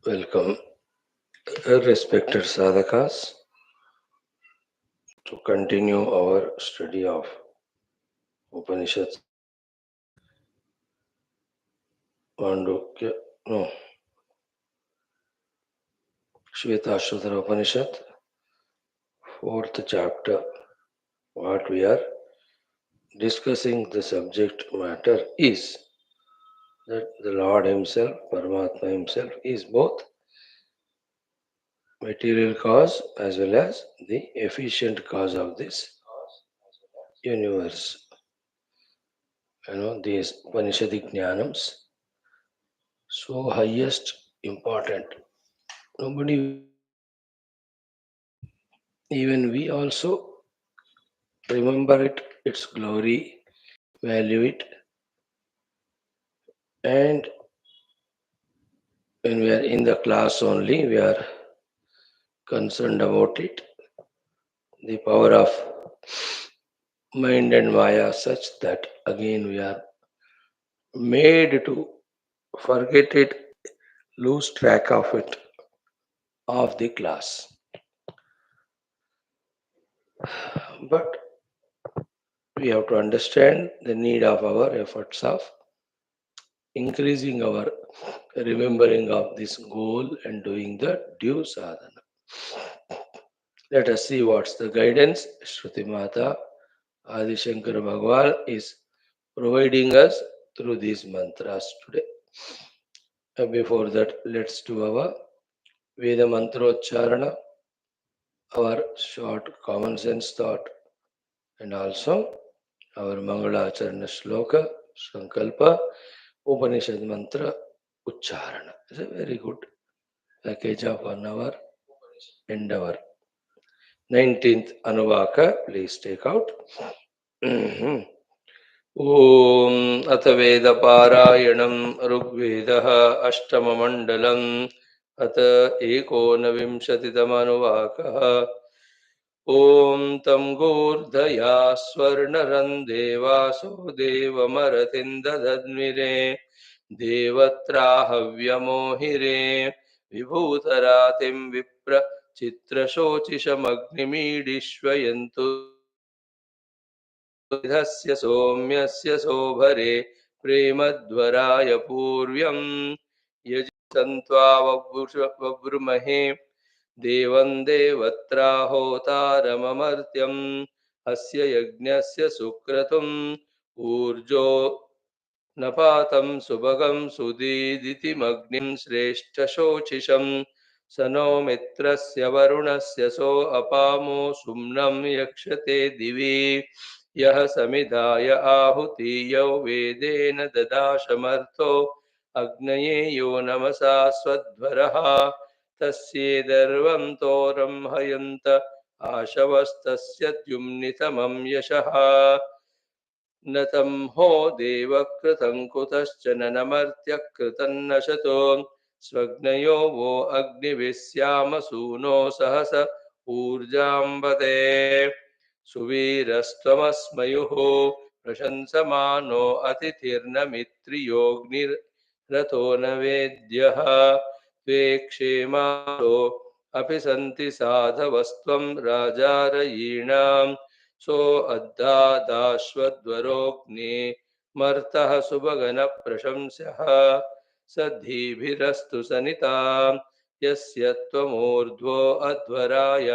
Welcome, respected sadhakas, to continue our study of Upanishads. Mandukya, no, Shwethashwathara Upanishad, fourth chapter. What we are discussing the subject matter is that the Lord Himself, Paramatma Himself, is both material cause as well as the efficient cause of this universe. These Upanishadic Jnanams, so highest important. Nobody, even we also remember it, its glory, value it, and when we are in the class only, we are concerned about it. The power of mind and Maya, such that again we are made to forget it, lose track of it, of the class. But we have to understand the need of our efforts of increasing our remembering of this goal and doing the due sadhana. Let us see what's the guidance Shruti Mata Adi Shankara Bhagwan is providing us through these mantras today. Before that, let's do our Veda Mantrocharana, our short common sense thought, and also our Mangala Acharana Shloka, Sankalpa, Upanishad Mantra Ucharana. It's a very good package of 1 hour endeavor. 19th Anuvaka, please take out. ॐ अथ वेदपारायणं ऋग्वेदः अष्टममण्डलम् अथ एकोनविंशतितमनुवाकः ॐ तं गोर्धया स्वर्णरन्देवासो देवमरतिन्ददद्मिरे देवत्राहव्यमोहिरे विभूतरातिं विप्र चित्रशोचिषमग्निमीडिष्वयन्तु धस्य सौम्यस्य सोभरे प्रेमध्वराय पूर्व्यं यजन्तवा ववृमहे देवं देवत्राहोतारममर्त्यम् अस्य यज्ञस्य सुक्रतुम् ऊर्जो नपातं सुभगं सुदीदितिमग्निं श्रेष्ठशोचिषं स no मित्रस्य वरुणस्य सो अपामो सुम्नं यक्षते दिवि यः समिधाय आहुतीयौ वेदेन ददाशमर्थो अग्नये यो नमसा स्वध्वरः तस्येदर्वं तोरं हयन्त आशवस्तस्य द्युम्नितमं यशः न तं हो देवकृतं कुतश्च न नमर्त्यकृतं न शतो स्वग्नयो वो अग्निविश्यामसूनो सहस ऊर्जाम्बते सुवीरस्त्वमस्मयुः प्रशंसमानो अतिथिर्न मित्रियोऽग्निरथो न वेद्यः त्वे क्षेमासो अपि सन्ति साधवस्त्वं राजारयीणां सो अद्दादाश्वद्वरोऽग्ने मर्तः सुभगनप्रशंस्यः सद्धीभिरस्तु सनितां यस्य त्वमूर्ध्वो अध्वराय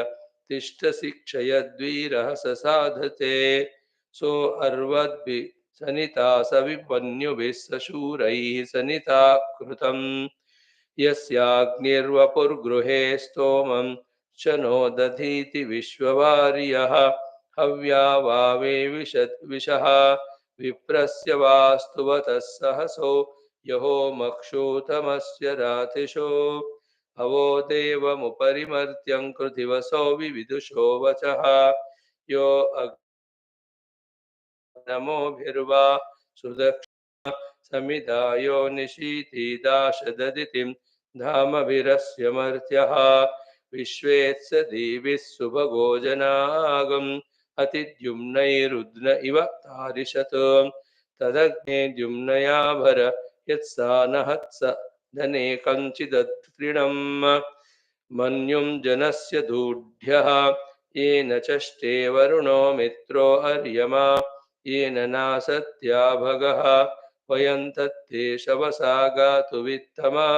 तिष्ठशिक्षयद्वीरः स साधते सो अर्वद्भिः सनिता सविपन्युभिः सशूरैः सनिता कृतम् यस्याग्निर्वपुर्गृहे स्तोमं च नो दधीति विश्ववार्यः हव्या वावे विषः विप्रस्य वास्तुवतः सहसो यहो मक्षूतमस्य रातिषो अवो देवमुपरिमर्त्यं कृतिवसो विविदुषो वचः यो नमोभिर्वा सुदक्ष समिदायो निशीतीदाशददितिं धामभिरस्य मर्त्यः विश्वेत्स देविः सुभगो जनागम् अतिद्युम्नैरुद्न इव तारिषत् तदग्ने द्युम्नया भर यत्सानहत्स धने कञ्चिदत्रिणम् मन्युं जनस्य दूढ्यः येन चष्टे वरुणो मित्रो अर्यमा येन नासत्या भगः वयं तत्ते शवसा गातु वित्तमा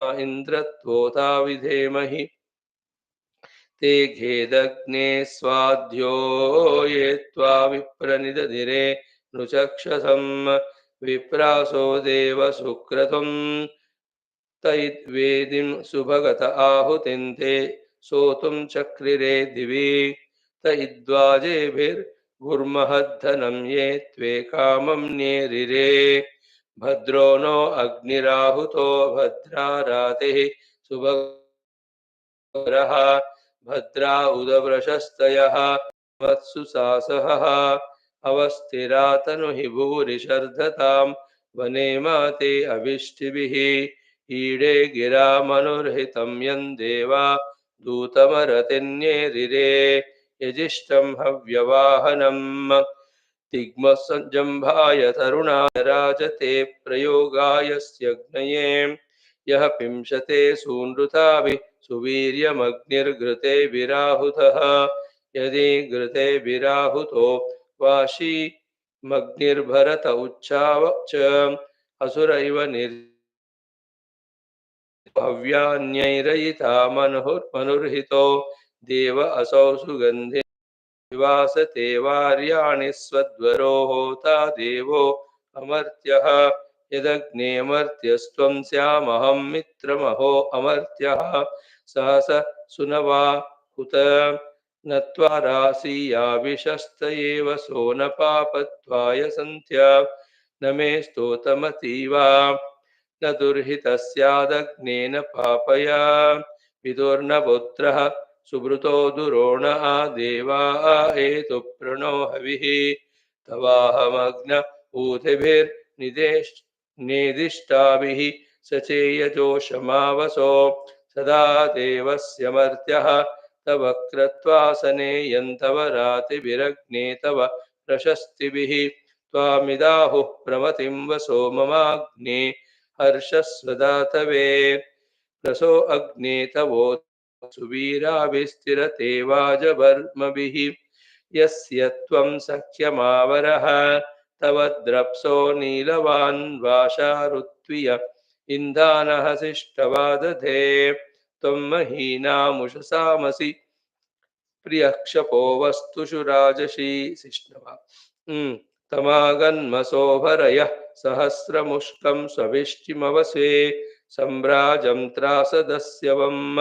इन्द्रत्वोता विधेमहि ते घेदग्ने स्वाध्यो ये त्वा विप्रनिदधिरे नृचक्षसं विप्रासो देव सुक्रतुम् तैद्वेदिं सुभगत आहुतिं ते सोतुं चक्रिरे दिवि तैद्वाजेभिर्गुर्महद्धनं ये त्वे कामं न्येरिरे भद्रो नो अग्निराहुतो भद्रा रातिः सुभगरः भद्रा उदवृशस्तयः वत्सु सासहः अवस्थिरा तनुहि भूरिशर्धतां वने माते अभिष्टिभिः ईडे गिरा मनुर्हितं यन्देवा दूतमरतिन्येरिरे यजिष्ठं हव्यवाहनम् तिग्मसंजम्भाय तरुणाय राजते प्रयोगाय स्यग्नये यः पिंशते सूनृताभिः सुवीर्यमग्निर्घृते विराहुतः यदि घृते विराहुतो वाशी मग्निर्भरत उच्चाव च असुरैव भव्यान्यैरयिता मनुर्हितो देव असौ सुगन्धे विवासते वार्याणि स्वद्वरो होता देवो अमर्त्यः यदग्नेऽमर्त्यस्त्वं स्यामहं मित्रमहो अमर्त्यः सहस सुनवा हुत नत्वा रासीयाविशस्त एव सोनपापत्वाय सन्त्या न मे स्तोतमतीवा न दुर्हितस्यादग्नेन पापया विदुर्न पुत्रः सुभृतो दुरोण देवा एतु प्रणो हविः तवाहमग्न ऊतिभिर्निदिष्टाभिः सचेयजोषमावसो सदा देवस्य मर्त्यः तव क्रत्वासने यन्तव रातिभिरग्ने तव प्रशस्तिभिः त्वामिदाहुः प्रमतिं वसो ममाग्ने हर्षस्वदातवे रसो अग्ने तवो सुवीराभिस्तिरते वाजवर्मभिः यस्य त्वं सख्यमावरः तव द्रप्सो नीलवान् वाशारुत्विय इन्धानः शिष्टवादधे त्वं महीनामुषसामसि प्रियक्षपो वस्तुषु राजसी शिष्णवा तमागन्मसोभरयः सहस्रमुष्कं स्वभिष्टिमवसे सम्भ्राजं त्रासदस्यवम्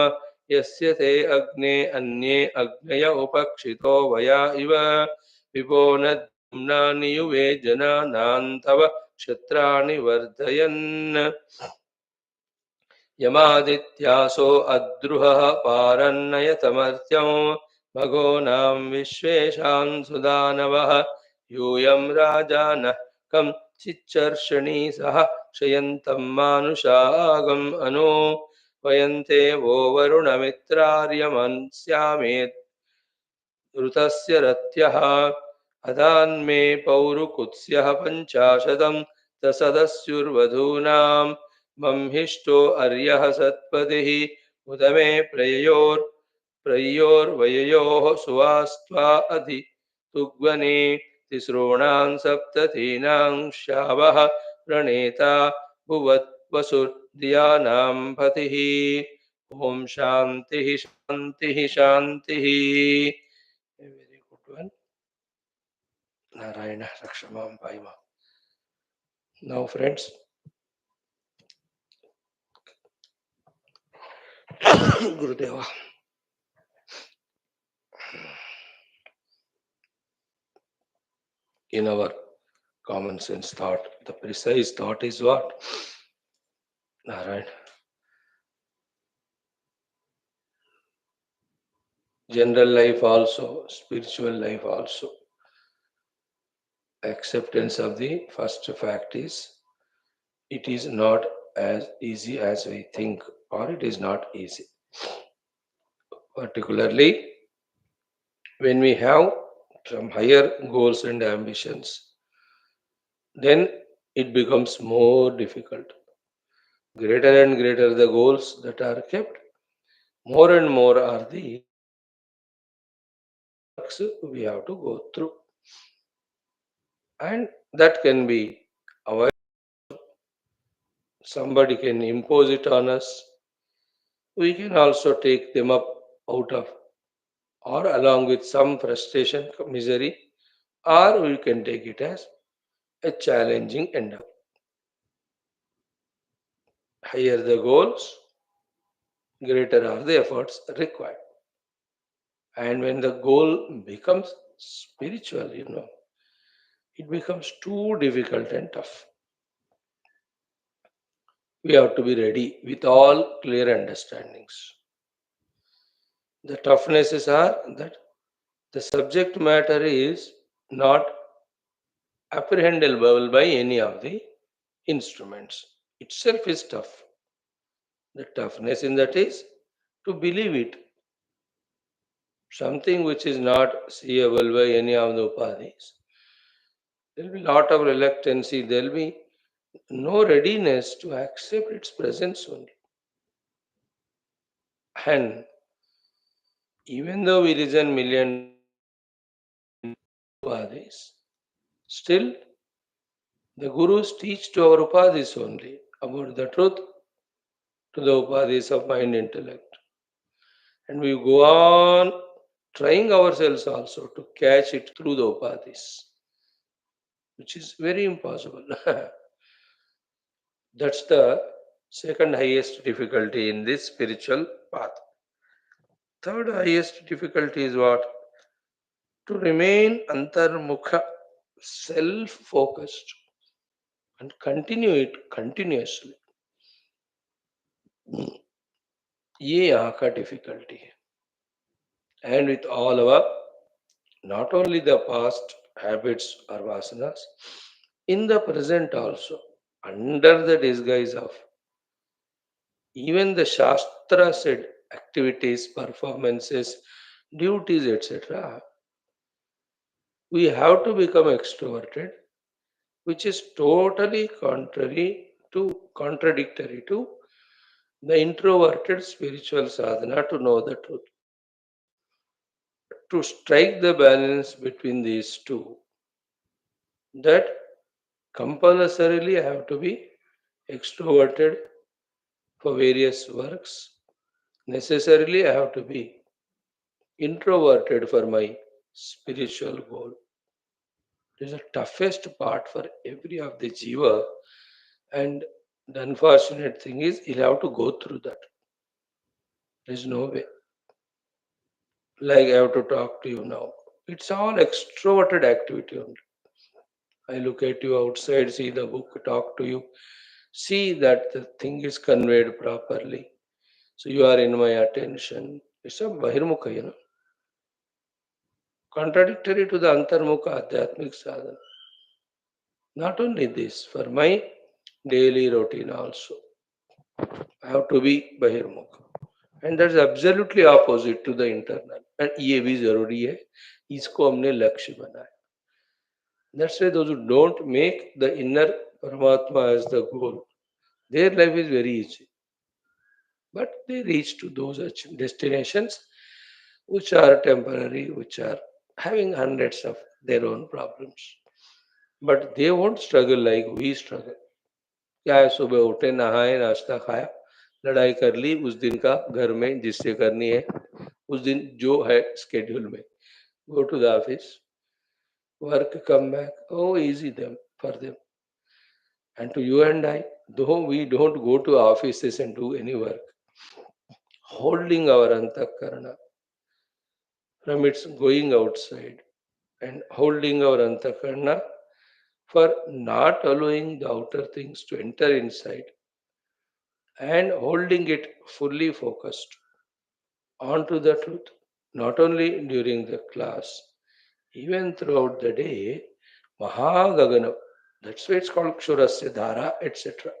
यस्य ते अग्ने अन्ये अग्नय उपक्षितो वया इव विभो न नियुवे जनानां तव क्षत्राणि वर्धयन् यमादित्यासो अद्रुहः पारन्नयतमर्त्यं भगोनां विश्वेशान् सुदानवः यूयं राजानः कं चिच्चर्षणि सह क्षयन्तं मानुषागम् अनु वयन्ते वो वरुणमित्रार्यमन्स्यामे ऋतस्य रथ्यः अदान्मे पौरुकुत्स्यः पञ्चाशतं दशदस्युर्वधूनां मंहिष्टो अर्यः सत्पतिः उत मे प्रयोर्वययोः सुवास्त्वा अधि तुग्वने तिसॄणां सप्ततीनां श्यावः प्रणेता भुवत् वसुर्दियानां पतिः ॐ शान्तिः शान्तिः शान्तिः A very good one. Narayana Rakshamam Paima. Now, friends, Gurudeva. In our common sense thought, the precise thought is what? Narayana. General life also, spiritual life also. Acceptance of the first fact is it is not as easy as we think, or it is not easy. Particularly when we have some higher goals and ambitions, then it becomes more difficult. Greater and greater the goals that are kept, more and more are the works we have to go through. And that can be avoided. Somebody can impose it on us. We can also take them up out of, or along with some frustration, misery, or we can take it as a challenging endeavor. Higher the goals, greater are the efforts required. And when the goal becomes spiritual, it becomes too difficult and tough. We have to be ready with all clear understandings. The toughnesses are that the subject matter is not apprehendable by any of the instruments. Itself is tough. The toughness in that is to believe it, something which is not seeable by any of the upadhis. There will be a lot of reluctancy, there will be no readiness to accept its presence only. And even though we listen million upadhis, still the gurus teach to our upadhis only about the truth to the upadhis of mind intellect. And we go on trying ourselves also to catch it through the upadhis, which is very impossible. That's the second highest difficulty in this spiritual path. Third highest difficulty is what? To remain antarmukha, self focused, and continue it continuously. ये यहाँ का difficulty है. And with all our, not only the past habits or vasanas, in the present also, under the disguise of even the Shastra said activities, performances, duties, etc., we have to become extroverted, which is totally contradictory to the introverted spiritual sadhana to know the truth. To strike the balance between these two, that compulsorily have to be extroverted for various works, necessarily I have to be introverted for my spiritual goal. It is the toughest part for every of the jiva, and the unfortunate thing is you'll have to go through that. There's no way. Like I have to talk to you now. It's all extroverted activity only. I look at you outside, see the book, talk to you, see that the thing is conveyed properly. So you are in my attention. It's a bahirmukha. Contradictory to the antarmukha adhyatmic sadhana. Not only this, for my daily routine also, I have to be bahirmukha. And that's absolutely opposite to the internal. And ये भी जरूरी है. इसको हमने लक्ष्य बनाया. That's why those who don't make the inner Paramatma as the goal, their life is very easy. But they reach to those destinations which are temporary, which are having hundreds of their own problems. But they won't struggle like we struggle. क्या है, सुबह उठे, नहाए, नाश्ता खाया, लड़ाई कर ली उस दिन का घर में जिससे करनी है, उस दिन जो है स्केड्यूल में, go to the office, work, come back. Oh, easy them for them. And to you and I, though we don't go to offices and do any work, holding our antakarana from its going outside and holding our antakarana for not allowing the outer things to enter inside and holding it fully focused onto the truth, not only during the class, even throughout the day, Mahagagana. That's why it's called Kshurasya Dhara, etc.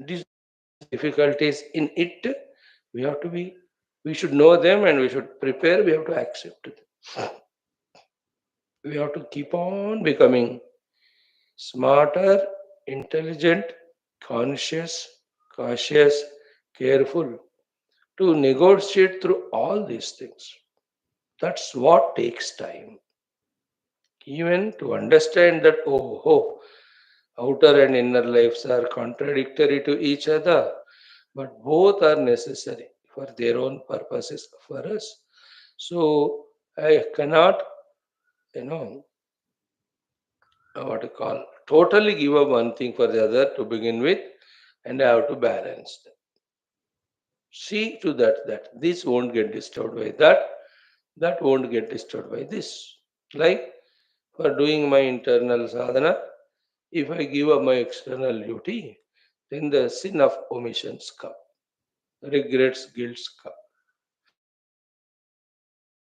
These difficulties in it, we have to be, we should know them and we should prepare, we have to accept them. We have to keep on becoming smarter, intelligent, conscious, cautious, careful to negotiate through all these things. That's what takes time. Even to understand that, oh, outer and inner lives are contradictory to each other, but both are necessary for their own purposes for us. So I cannot, you know, what to call, totally give up one thing for the other to begin with, and I have to balance them. See to that this won't get disturbed by that won't get disturbed by this. Like for doing my internal sadhana, if I give up my external duty, then the sin of omissions come, regrets, guilts come.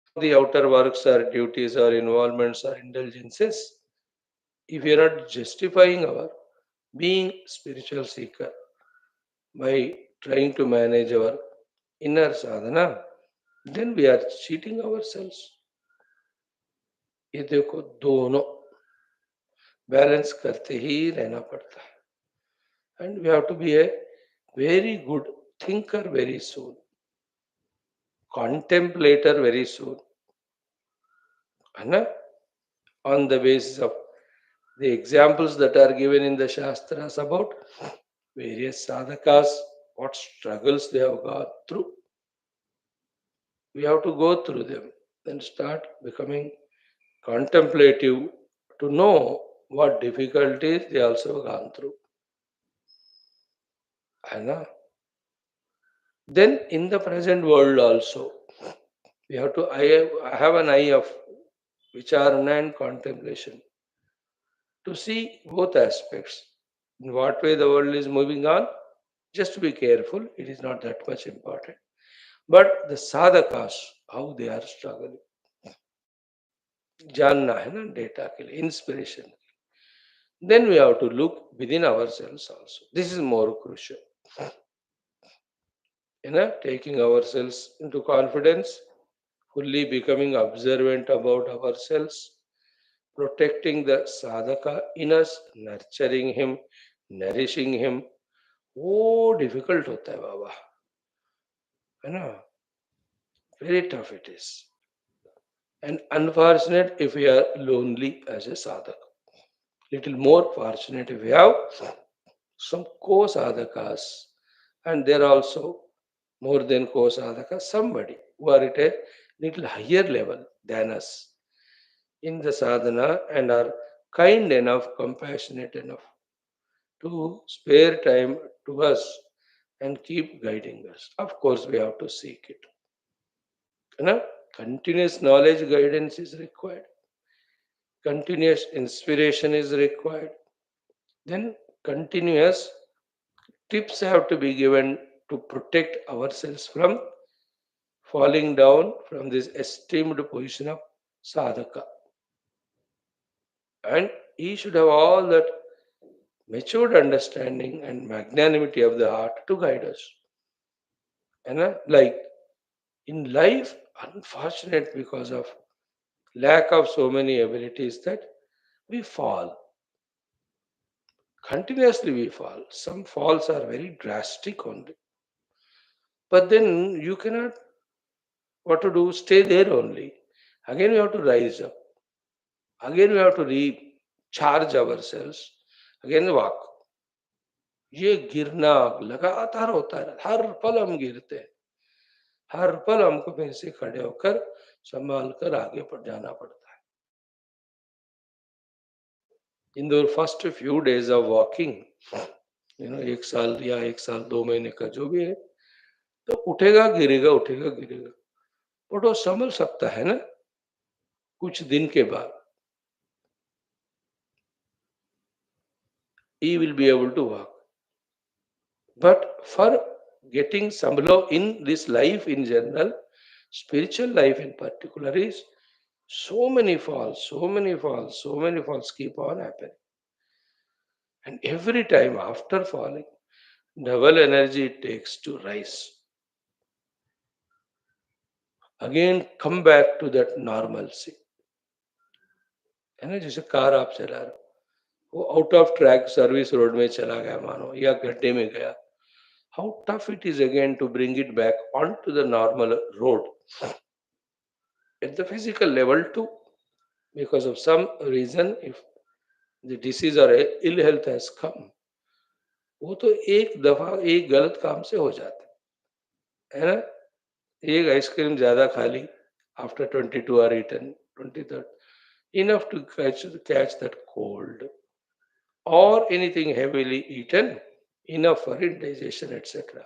Some of the outer works or duties or involvements or indulgences, if we are not justifying our being spiritual seeker by trying to manage our inner sadhana, then we are cheating ourselves. ये देखो दोनों balance करते ही रहना पड़ता है and we have to be a very good thinker very soon contemplator very soon है ना on the basis of the examples that are given in the shastras about various sadhakas what struggles they have gone through we have to go through them and start becoming contemplative to know what difficulties they also gone through है ना then in the present world also we have to I have an eye of vicharana and contemplation to see both aspects. In what way the world is moving on, just be careful, it is not that much important. But the sadhakas, how they are struggling. जानना है ना data के लिए inspiration. Then we have to look within ourselves also. This is more crucial. Taking ourselves into confidence, fully becoming observant about ourselves, protecting the sadhaka in us, nurturing him, nourishing him. वो difficult होता है बाबा है ना very tough it is and unfortunate if you are lonely as a sadhak little more fortunate if you have some co-sadhakas and there are also more than co-sadhakas somebody who are at a little higher level than us in the sadhana and are kind enough compassionate enough to spare time to us and keep guiding us. Of course, we have to seek it. You know, continuous knowledge guidance is required. Continuous inspiration is required. Then continuous tips have to be given to protect ourselves from falling down from this esteemed position of sadhaka. And he should have all that matured understanding and magnanimity of the heart to guide us. And like in life, unfortunate because of lack of so many abilities that we fall. Continuously we fall. Some falls are very drastic only. But then you cannot, what to do, stay there only. Again we have to rise up. Again we have to recharge ourselves. Again walk. ये गिरना लगातार होता है हर पल हम गिरते हैं हर पल हमको फिर से खड़े होकर संभाल कर आगे बढ़ जाना पड़ता है in the first few days of walking एक साल या एक साल 2 महीने का जो भी है तो उठेगा गिरेगा बट वो संभल सकता है ना कुछ दिन के बाद he will be able to walk but for getting sambhalo in this life in general spiritual life in particular is so many falls so many falls keep on happening and every time after falling double energy it takes to rise again come back to that normalcy है ना जैसे car आप चला रहे हो वो out of track service road में चला गया मानो या गड्ढे में गया, how tough it is again to bring it back onto the normal road at the physical level too, because of some reason if the disease or ill health has come, वो तो एक दफा एक गलत काम से हो जाता है ना? एक आइसक्रीम ज्यादा खा ली after 22 are eaten 23rd enough to catch that cold, or anything heavily eaten enough for indigestion, etc.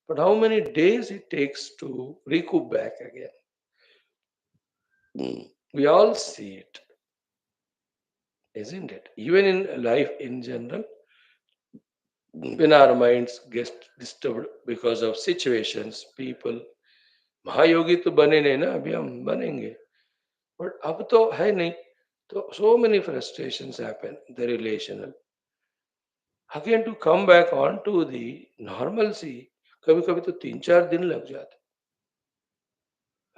But how many days it takes to recoup back again? We all see it, isn't it? Even in life in general, when our minds get disturbed because of situations, people, महायोगी तो बने नहीं ना, अभी हम बनेंगे, but अब तो है नहीं, तो so many frustrations happen, the relational. Again to come back on to the normalcy, कभी कभी तो 3-4 दिन लग जाते.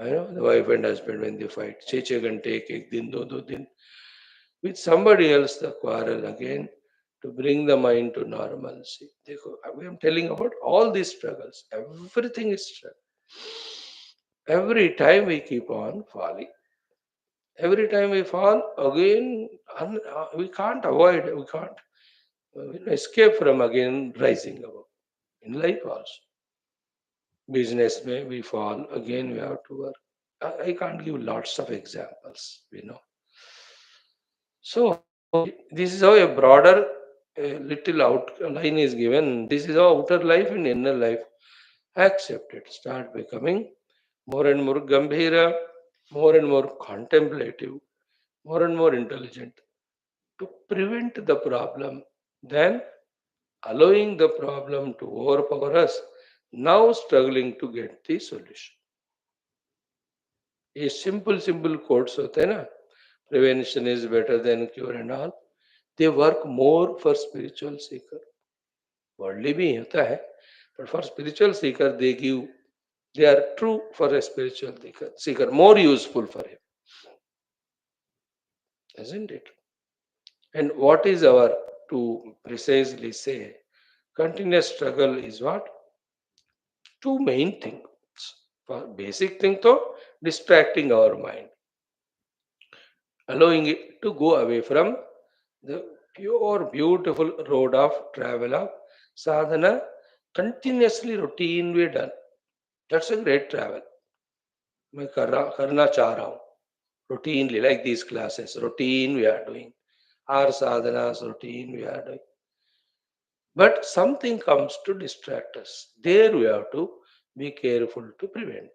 I know the wife and husband when they fight, 6-6 घंटे, एक दिन, दो दिन, with somebody else the quarrel again to bring the mind to normalcy. देखो, I am telling about all these struggles. Everything is struggle. Every time we keep on falling. Every time we fall, again, we can't avoid, we can't escape from again rising above. In life also. Business may we fall, again we have to work. I can't give lots of examples, So this is how a broader little outline is given. This is how outer life and inner life. Accept it. Start becoming more and more gambhira, more and more contemplative, more and more intelligent to prevent the problem, then allowing the problem to overpower us, now struggling to get the solution. ये simple quotes होते हैं ना, prevention is better than cure and all. They work more for spiritual seeker. Worldly भी होता है, but for spiritual seeker they are true for a spiritual seeker, more useful for him, isn't it? And what is our, to precisely say, continuous struggle is what? Two main things. For basic thing though, distracting our mind, allowing it to go away from the pure, beautiful road of travel of sadhana, continuously routine we done. That's a great travel. मैं करना चाह रहा हूँ. Routinely, like these classes, routine we are doing. Our sadhanas, routine we are doing. But something comes to distract us. There we have to be careful to prevent.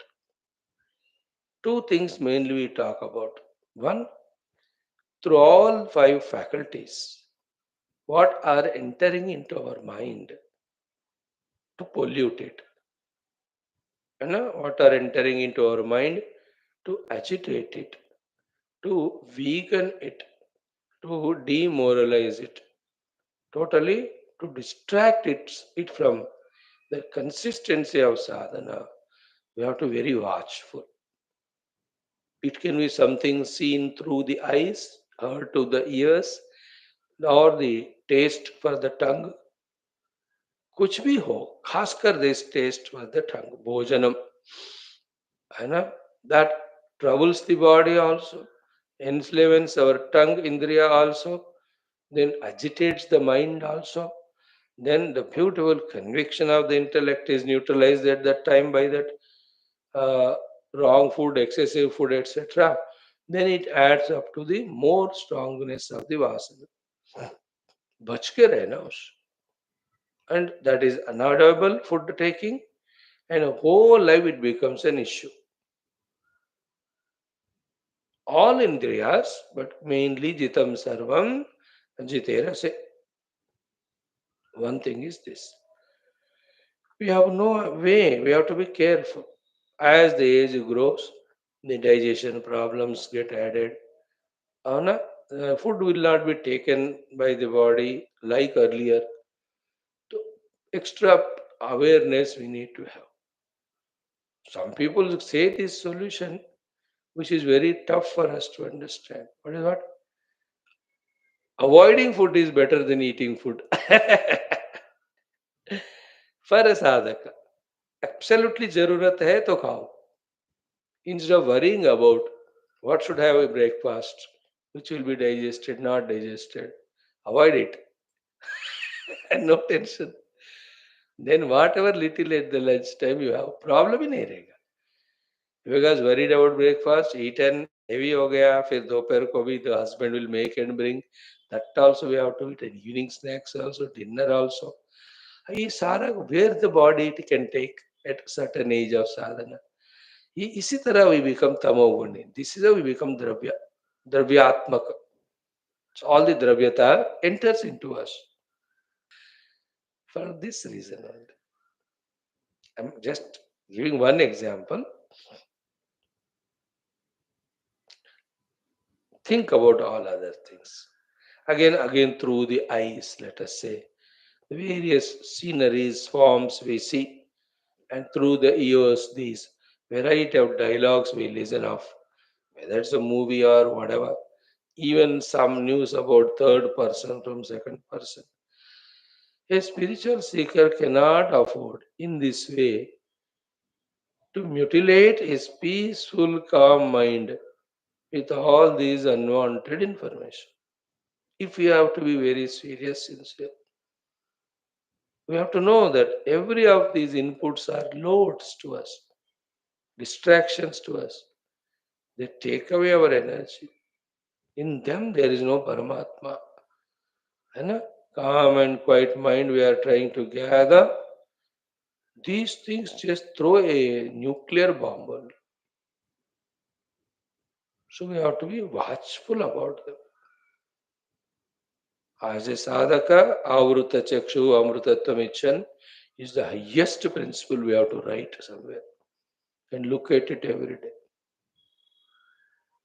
Two things mainly we talk about. One, through all five faculties, what are entering into our mind to pollute it. What are entering into our mind to agitate it, to weaken it, to demoralize it, totally to distract it from the consistency of sadhana. We have to be very watchful. It can be something seen through the eyes, heard to the ears, or the taste for the tongue. कुछ भी हो, खासकर this taste for the tongue, भोजनम, है ना? That troubles the body also, enslaves our tongue, indriya also, then agitates the mind also. Then the beautiful conviction of the intellect is neutralized at that time by that uh, wrong food, excessive food, etc. Then it adds up to the more strongness of the vasana. बच के रहना उस, and that is unavoidable food taking, and whole life it becomes an issue. All indriyas, but mainly jitam sarvam jitera se. One thing is this. We have no way, we have to be careful. As the age grows, the digestion problems get added. Avana, food will not be taken by the body like earlier. So extra awareness we need to have. Some people say this solution, which is very tough for us to understand. What is what? Avoiding food is better than eating food. For a sadhaka. Absolutely jarurat hai to khao. Instead of worrying about what should have a breakfast, which will be digested, not digested, avoid it and no tension. Then whatever little at the lunch time you have, problem ही नहीं रहेगा. Because worried about breakfast, eaten, heavy हो गया, फिर दोपहर को भी the husband will make and bring. That also we have to eat. And evening snacks also, dinner also. ये सारा where the body it can take at certain age of sadhana. ये इसी तरह we become tamoguni. This is how we become dravya, dravyatmaka. So all the dravyata enters into us. For this reason only. I'm just giving one example. Think about all other things. Again through the eyes, let us say. Various sceneries, forms we see, and through the ears, these variety of dialogues we listen of, whether it's a movie or whatever, even some news about third person from second person. A spiritual seeker cannot afford in this way to mutilate his peaceful, calm mind with all these unwanted information. If we have to be very serious, sincere, we have to know that every of these inputs are loads to us, distractions to us. They take away our energy. In them, there is no Paramatma. And a calm and quiet mind we are trying to gather. These things just throw a nuclear bomb only. So we have to be watchful about them. As a sadhaka, avruta chakshu amrutatvam is the highest principle we have to write somewhere and look at it every day.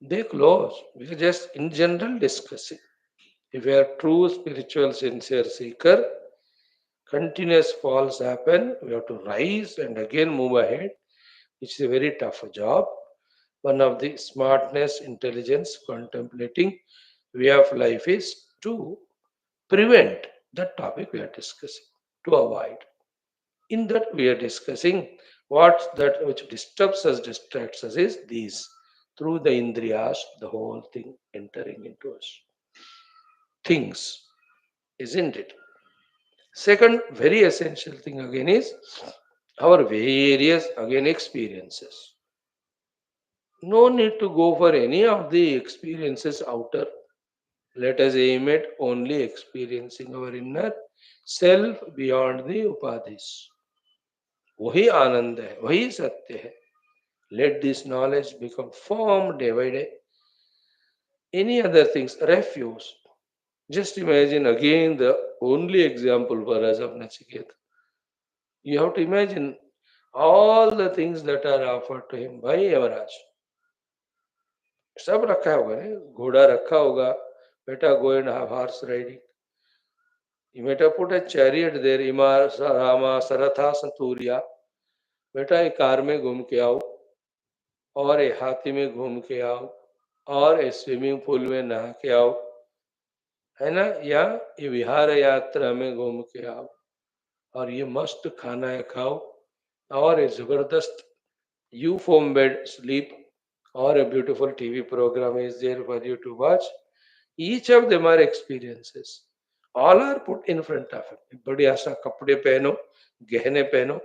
They close. We are just in general discussing. If you are true spiritual sincere seeker, continuous falls happen. We have to rise and again move ahead, which is a very tough job. One of the smartness, intelligence, contemplating way of life is to prevent that topic we are discussing, to avoid. In that we are discussing what that which disturbs us, distracts us is these through the indriyas, the whole thing entering into us. Things, isn't it? Second, very essential thing again is our various again experiences. No need to go for any of the experiences outer. Let us aim at only experiencing our inner self beyond the upadhis. वही आनंद है, वही सत्य है. Let this knowledge become firm day by day. Any other things, refuse. Just imagine again the only example for us of Nachiketa. You have to imagine all the things that are offered to him by Yamaraj. सब रखा होगा ना, घोड़ा रखा होगा, बेटा go and have horse riding. You might have put a chariot there, Ima Rama Saratha Santuriya. बेटा एक कार में घूम के आओ और एक हाथी में घूम के आओ और एक स्विमिंग पूल में नहा के आओ, है ना, या ये विहार यात्रा में घूम के आओ और ये मस्त खाना है खाओ और एक जबरदस्त you foam bed sleep or a beautiful TV program is there for you to watch. Each of them are experiences. All are put in front of him. बढ़िया सा कपड़े पहनो, गहने पहनो.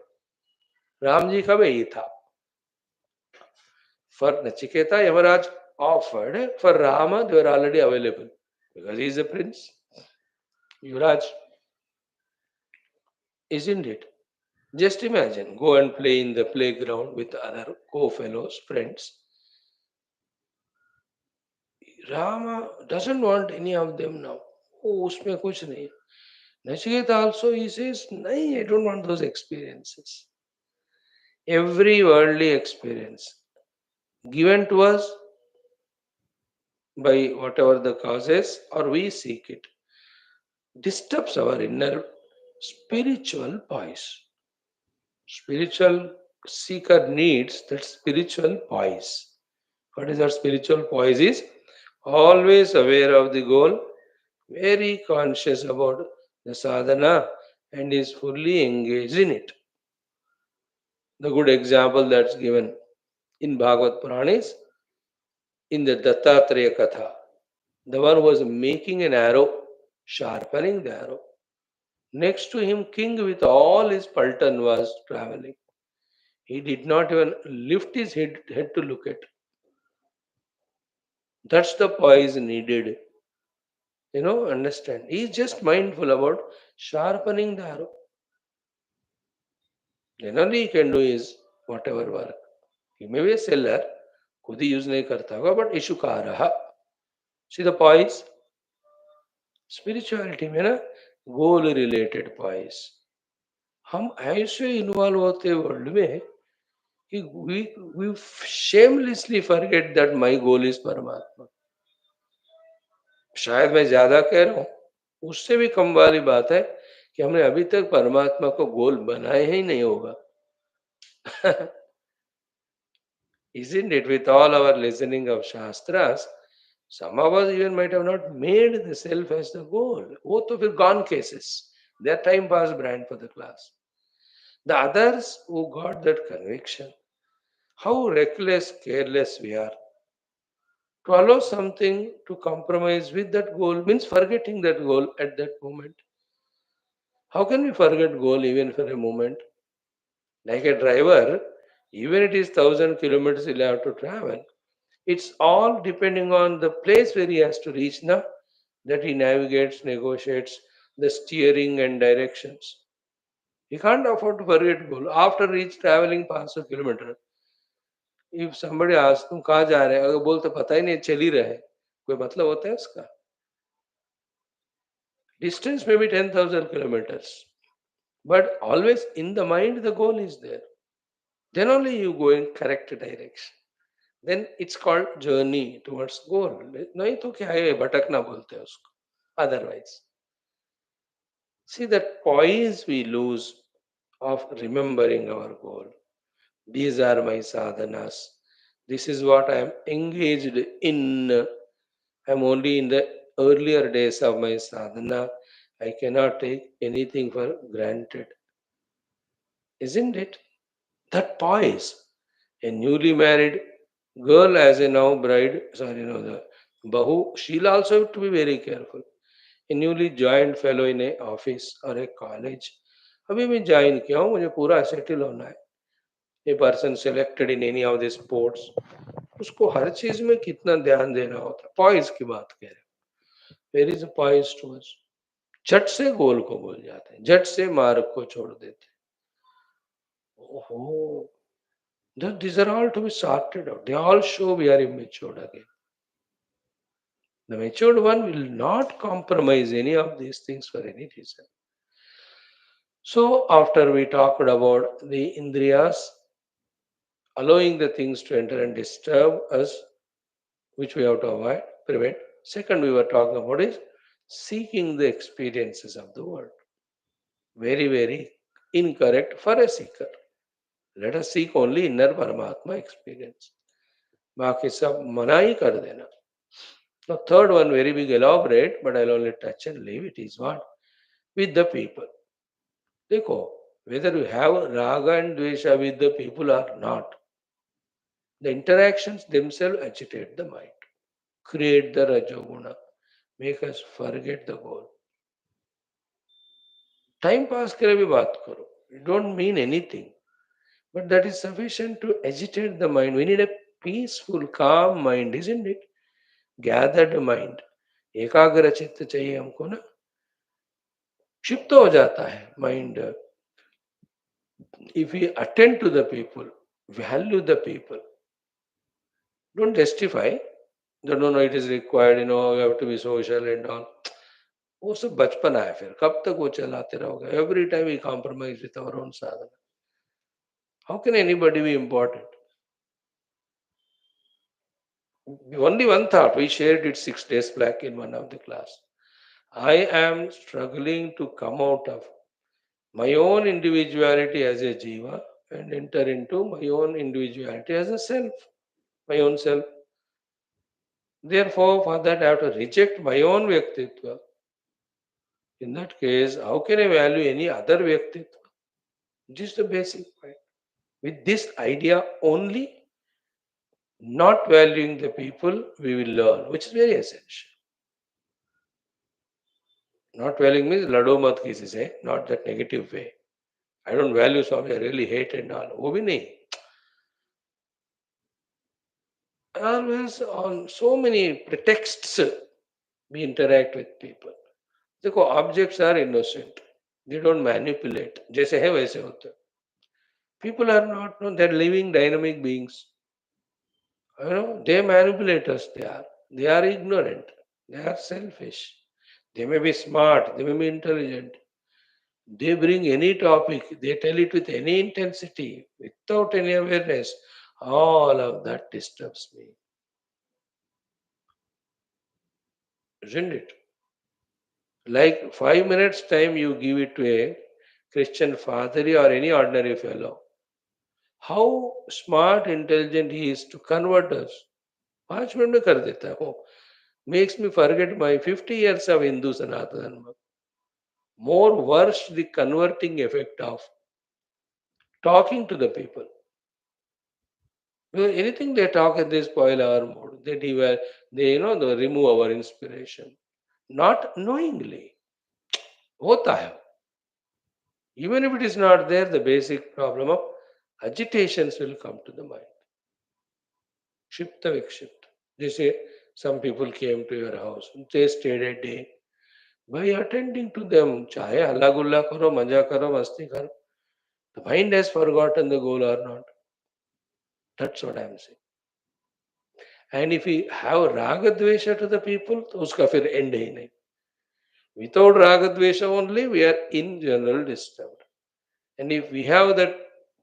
राम जी का भी यही था. For Nachiketa, Yamaraj offered. For Rama, they were already available because he is a prince. Yuvraj, isn't it? Just imagine, go and play in the playground with other co-fellows, friends. Rama doesn't want any of them now. Oh, उसमें कुछ नहीं. Nachiketa also he says, नहीं, I don't want those experiences. Every worldly experience given to us by whatever the causes or we seek it disturbs our inner spiritual poise. Spiritual seeker needs that spiritual poise. What is that spiritual poise? Is always aware of the goal, very conscious about the sadhana and is fully engaged in it. The good example that's given in Bhagavad Purana is in the Dattatreya Katha. The one was making an arrow, sharpening the arrow. Next to him, king with all his paltan was traveling. He did not even lift his head to look at. That's the poise needed. Understand. He's just mindful about sharpening the arrow. Then only he can do his whatever work. He may be a seller, खुद ही use नहीं करता होगा, but इशुकारः. See the poise? Spirituality में ना गोल related poised हम ऐसे involve होते world में कि we shamelessly forget that my goal is Paramatma. शायद मैं ज्यादा कह रहा हूं, उससे भी कम वाली बात है कि हमने अभी तक परमात्मा को गोल बनाया ही नहीं होगा. Isn't it? With all our listening of Shastras, some of us even might have not made the self as the goal. वो तो फिर gone cases. Their time pass brand for the class. The others who got that conviction, how reckless, careless we are. To allow something to compromise with that goal means forgetting that goal at that moment. How can we forget goal even for a moment? Like a driver, even it is 1,000 kilometers he'll have to travel. It's all depending on the place where he has to reach now that he navigates, negotiates the steering and directions. He can't afford to forget goal. After reach traveling 500 kilometers, if somebody asks तुम कहाँ जा रहे हैं, अगर बोलते पता ही नहीं चल ही रहे, कोई मतलब होता है उसका? Distance may be 10,000 kilometers, but always in the mind the goal is there. Then only you go in correct direction. Then it's called journey towards goal. नहीं तो क्या है भटकना बोलते हैं उसको. Otherwise, see that poise we lose of remembering our goal. These are my sadhanas. This is what I am engaged in. I'm only in the earlier days of my sadhana. I cannot take anything for granted. Isn't it? That poise. A newly married girl as a now bride, the Bahu, she'll also have to be very careful. A newly joined fellow in a office or a college. अभी मैं join किया हूँ, मुझे पूरा settle होना है. A person selected in any of the sports, उसको हर चीज में कितना ध्यान देना होता है. पॉइज की बात कह रहे हैं. Where is poise to us. झट से गोल को भूल जाते हैं, झट से मार्ग को छोड़ देते हैं. ओहो, these are all to be sorted out. They all show we are immature again. The matured one will not compromise any of these things for any reason. So after we talked about the indriyas, allowing the things to enter and disturb us, which we have to avoid, prevent. Second, we were talking about is seeking the experiences of the world. Very, very incorrect for a seeker. Let us seek only inner Paramatma experience. बाकी सब मना ही कर देना. Now, third one, very big elaborate, but I'll only touch and leave it, is what? With the people. देखो, whether you have raga and dvesha with the people or not, the interactions themselves agitate the mind, create the rajoguna, make us forget the goal. Time pass के लिए भी बात करो. It don't mean anything, but that is sufficient to agitate the mind. We need a peaceful, calm mind, isn't it? Gathered mind. एकाग्र चित्त चाहिए हमको ना. क्षिप्त हो जाता है mind. If we attend to the people, value the people, don't justify that no, it is required, you have to be social and all. वो सब बचपना है. फिर कब तक वो चलाते रहोगे? Every time we compromise with our own sadhana. How can anybody be important? Only one thought. We shared it 6 days back in one of the class. I am struggling to come out of my own individuality as a jiva and enter into my own individuality as a self, my own self. Therefore, for that I have to reject my own Vyaktitva In that case, how can I value any other Vyaktitva? Just the basic point. With this idea only, not valuing the people, we will learn, which is very essential. Not valuing means lado mat kisi se, not that negative way. I don't value Swami, I really hate and all. वो भी नहीं. Always on so many pretexts we interact with people. देखो objects are innocent. They don't manipulate. जैसे है वैसे होते हैं. People are not, no, they're living dynamic beings. They manipulate us. They are ignorant. They are selfish. They may be smart. They may be intelligent. They bring any topic. They tell it with any intensity, without any awareness. All of that disturbs me, isn't it? Like 5 minutes time you give it to a Christian father or any ordinary fellow. How smart, intelligent he is to convert us. 5 minute में कर देता है वो. Makes me forget my 50 years of Hindu Sanatana. More worse the converting effect of talking to the people. Because anything they talk and they spoil our mood. They remove our inspiration. Not knowingly. होता है. Even if it is not there, the basic problem of agitations will come to the mind. Shipta vikshipta. They say some people came to your house. They stayed a day. By attending to them, चाहे हल्ला गुल्ला करो, मजा करो, मस्ती करो, the mind has forgotten the goal or not. That's what I am saying. And if we have raga dvesha to the people, तो उसका फिर end ही नहीं. Without raga dvesha only, we are in general disturbed. And if we have that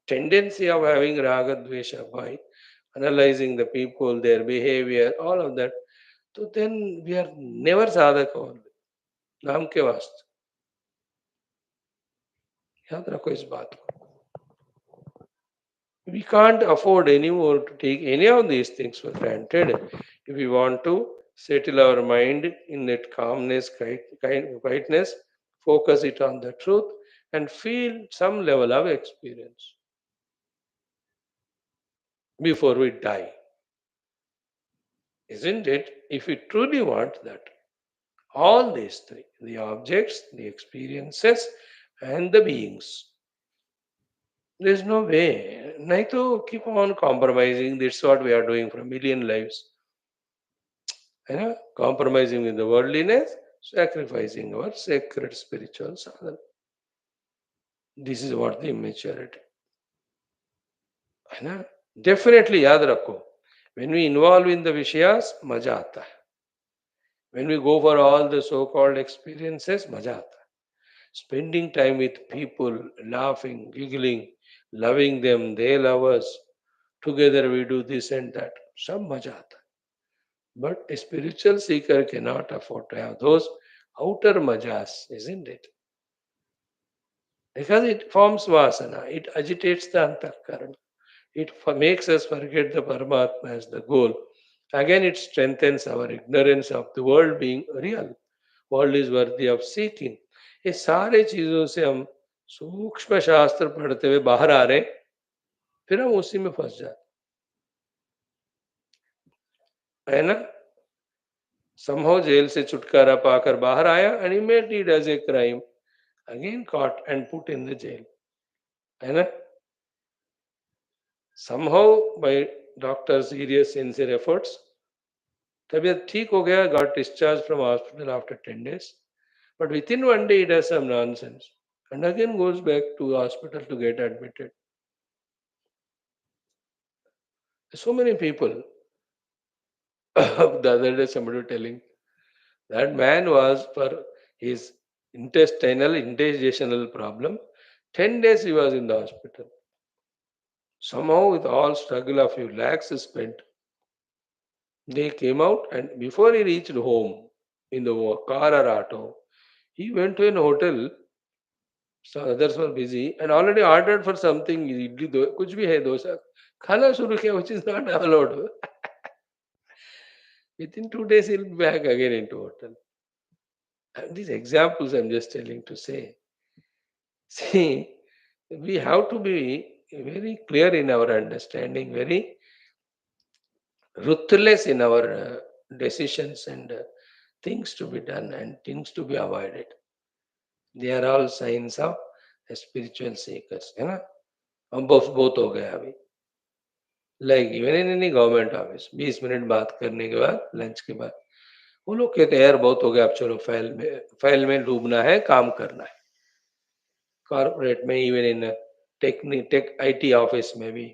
tendency of having raga dvesha by analyzing the people, their behavior, all of that, तो then we are never sadhaka only. नाम के वास्ते. याद रखो इस बात को. We can't afford anymore to take any of these things for granted if we want to settle our mind in that calmness, quietness, focus it on the truth, and feel some level of experience before we die. Isn't it? If we truly want that, all these three, the objects, the experiences, and the beings, there's no way. नहीं तो keep on compromising. That's what we are doing for a million lives. Compromising with the worldliness, sacrificing our sacred spiritual sadhana. This is what the immaturity. है ना? Definitely याद रखो. When we involve in the Vishayas, मजा आता है. When we go for all the so-called experiences, मजा आता है. Spending time with people, laughing, giggling, loving them, they love us. Together we do this and that. सब मजा आता है. But a spiritual seeker cannot afford to have those outer majas, isn't it? Because it forms vasana, it agitates the antakarana. It makes us forget the Paramatma as the goal. Again, it strengthens our ignorance of the world being real. World is worthy of seeking. ये सारे चीजों से हम सूक्ष्म शास्त्र पढ़ते हुए बाहर आ रहे, फिर हम उसी में फंस जाते है ना. Somehow jail से छुटकारा पाकर बाहर आया and he made it as a crime. Again caught and put in the jail. है ना. Somehow by doctor's serious sincere efforts, तबीयत ठीक हो गया, got discharged from hospital after 10 days. But within one day, it has some nonsense. And again goes back to hospital to get admitted. So many people. The other day, somebody was telling that man was for his indigestional problem. 10 days he was in the hospital. Somehow, with all struggle, a few lakhs spent. They came out, and before he reached home in the car or auto, he went to an hotel. So others were busy and already ordered for something. कुछ भी है डोसा खाना शुरू किया, which is not allowed. Within 2 days he'll be back again into hotel. These examples I'm just telling to say. See, we have to be very clear in our understanding, very ruthless in our decisions and things to be done and things to be avoided. They are all signs of spiritual seekers. है ना? हम बहुत हो गया अभी. Like even in any government office, 20 minute बात करने के बाद लंच के बाद वो लोग कहते हैं यार बहुत हो गया, अब चलो फाइल में डूबना है, काम करना है. कॉर्पोरेट में even in tech IT office में भी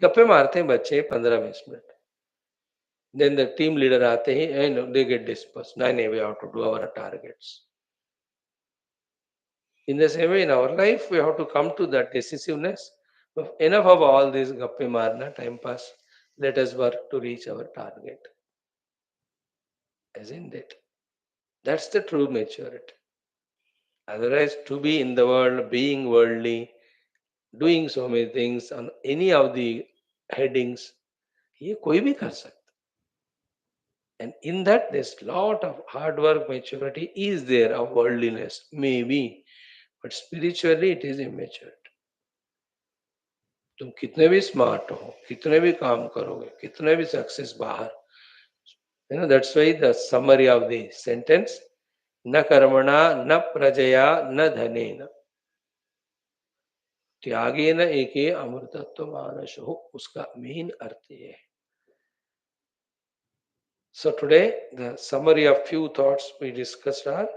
गप्पे मारते हैं बच्चे 15-20 मिनट. देन द टीम लीडर आते ही एंड दे गेट डिस्पर्स. नहीं नहीं, we have to do our targets. In the same way, in our life, we have to come to that decisiveness. Enough of all this gappe marna, time pass. Let us work to reach our target. Isn't it? That's the true maturity. Otherwise, to be in the world, being worldly, doing so many things on any of the headings, ये कोई भी कर सकता. And in that, there's lot of hard work, maturity is there of worldliness, maybe, but spiritually it is immature. तुम कितने भी smart हो, कितने भी काम करोगे, कितने भी सक्सेस बाहर, that's why the summary of the sentence, न कर्मणा न प्रजया न धनेन त्यागेन एके अमृतत्व मानसो, उसका मेन अर्थ ये है. So today the summary of few thoughts we discussed are: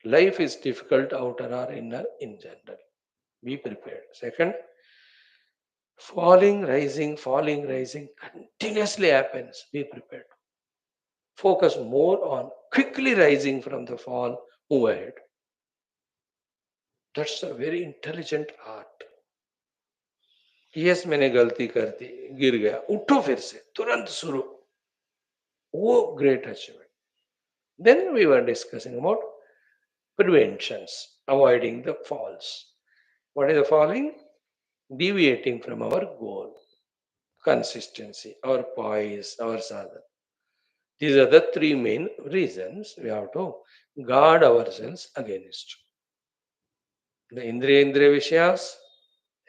life is difficult, outer or inner, in general. Be prepared. Second, falling, rising continuously happens. Be prepared. Focus more on quickly rising from the fall, move ahead. That's a very intelligent art. Yes, मैंने गलती कर दी, गिर गया, उठो फिर से, तुरंत शुरू. वो great achievement. Then we were discussing about preventions, avoiding the falls. What is the falling? Deviating from our goal. Consistency, our poise, our sadhana. These are the three main reasons we have to guard ourselves against the Indriya Vishayas,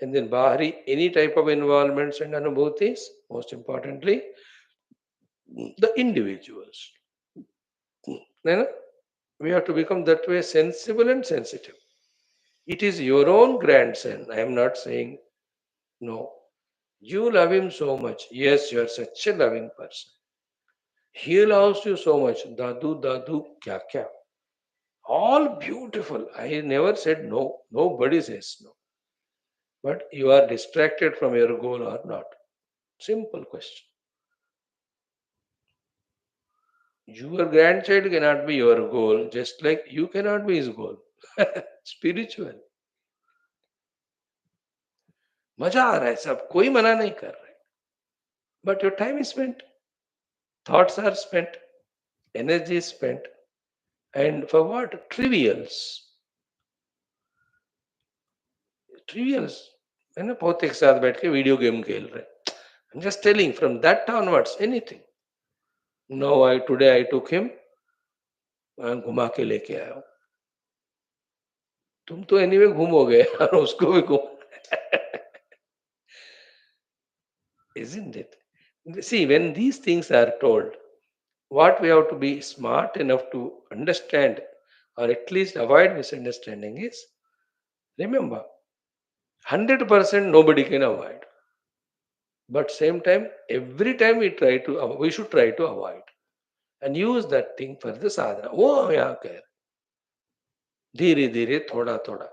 and then Bahari, any type of involvements and anubhutis, most importantly, the individuals. Then we have to become that way sensible and sensitive. It is your own grandson. I am not saying no. You love him so much. Yes, you are such a loving person. He loves you so much. Dadu, dadu, kya kya. All beautiful. I never said no. Nobody says no. But you are distracted from your goal or not? Simple question. Your grandchild cannot be your goal, just like you cannot be his goal. Spiritual. मजा आ रहा है सब, कोई मना नहीं कर रहा है. But your time is spent, thoughts are spent, energy is spent, and for what? Trivials. Trivials. है ना, बहुत एक साथ बैठ के वीडियो गेम खेल रहे. I'm just telling, from that onwards, anything. No, today I took him, घुमा के लेके आया हूँ. तुम तो एनीवे घूमोगे और उसको भी घूम. Isn't it? See, when these things are told, what we have to be smart enough to understand or at least avoid misunderstanding is, remember, 100% nobody can avoid. But same time, every time we should try to avoid and use that thing for the sadhana. वो यहाँ कह रहे, धीरे धीरे थोड़ा थोड़ा,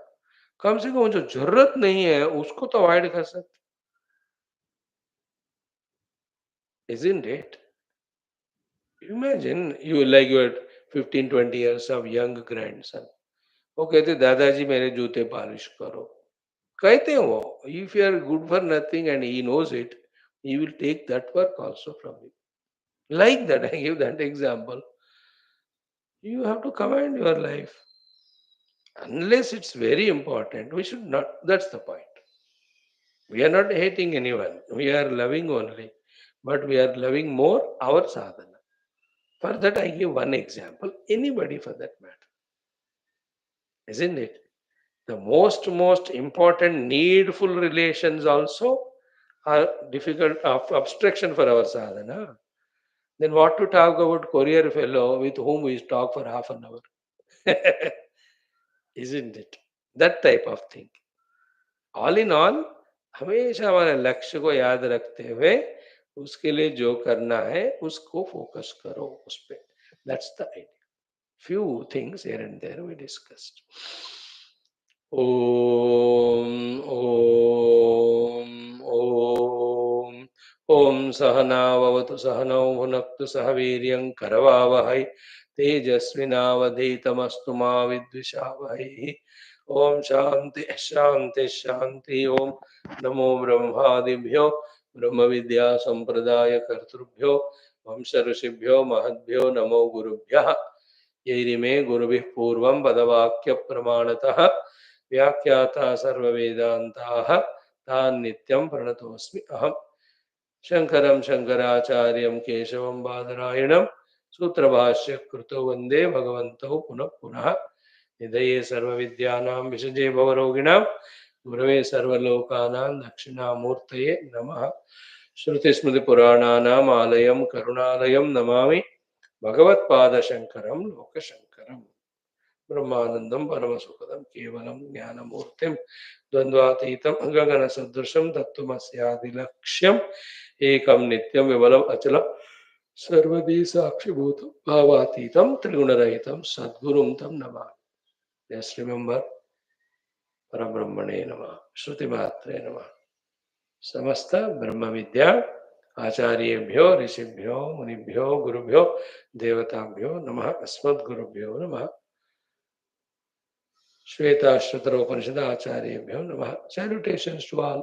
कम से कम जो जरूरत नहीं है उसको तो अवॉइड कर सकते. Isn't it? Imagine you like your 15-20 years of young grandson. वो कहते दादाजी मेरे जूते पॉलिश करो. कहते हैं वो, if you are good for nothing and he knows it, he will take that work also from you. Like that, I give that example. You have to command your life. Unless it's very important, we should not. That's the point. We are not hating anyone. We are loving only. But we are loving more our sadhana. For that, I give one example. Anybody for that matter. isn't it? The most important needful relations also are difficult obstruction for our sadhana. Then what to talk about courier fellow with whom we talk for half an hour? Isn't it? That type of thing. All in all हमेशा हमारे लक्ष्य को याद रखते हुए उसके लिए जो करना है उसको फोकस करो उस पे. That's the idea. Few things here and there we discussed. ओम ओम ओम ओम सहनावतु सहनौ भुनक्तु सह वीर्यं करवावहै तेजस्विनावधीतमस्तु मा विद्विषावहै. ओम शांति शांति शांति. ओम नमो ब्रह्मादिभ्यो ब्रह्म विद्या संप्रदाय कर्तृभ्यो वंश ऋषिभ्यो महद्भ्यो नमो गुरुभ्यः. यैरिमे गुरुभिः पूर्वं पदवाक्य प्रमाणतः व्याख्याता सर्ववेदान्ताः तान् नित्यं प्रणतोऽस्मि अहम्. शंकरं शंकराचार्यं केशवं बादरायणं सूत्रभाष्य कृतो वन्दे भगवन्तौ पुनः पुनः. निधये सर्वविद्यानां विषजे भवरोगिणां गुरवे सर्वलोकानां दक्षिणामूर्तये नमः. श्रुतिस्मृतिपुराणानाम् आलयं करुणालयं नमामि भगवत्पादशङ्करं लोकशङ्करम्. ब्रह्मानन्दं परमसुखदं केवलं ज्ञानमूर्तिं द्वन्द्वातीतं गगनसदृशं तत्त्वमस्यादिलक्ष्यम् एकं नित्यं विमलम् अचलं सर्वदी साक्षिभूतं भावातीतं त्रिगुणरहितं सद्गुरुं तं नमामि. जस्ट रिमेंबर परब्रह्मणे नमः. श्रुतिमात्रे नमः. समस्त ब्रह्म विद्या आचार्येभ्यो ऋषिभ्यो मुनिभ्यो गुरुभ्यो देवताभ्यो नमः. अस्मद्गुरुभ्यो नमः. श्वेताश्वतर उपनिषद आचार्येभ्यो नमः. Salutations to all.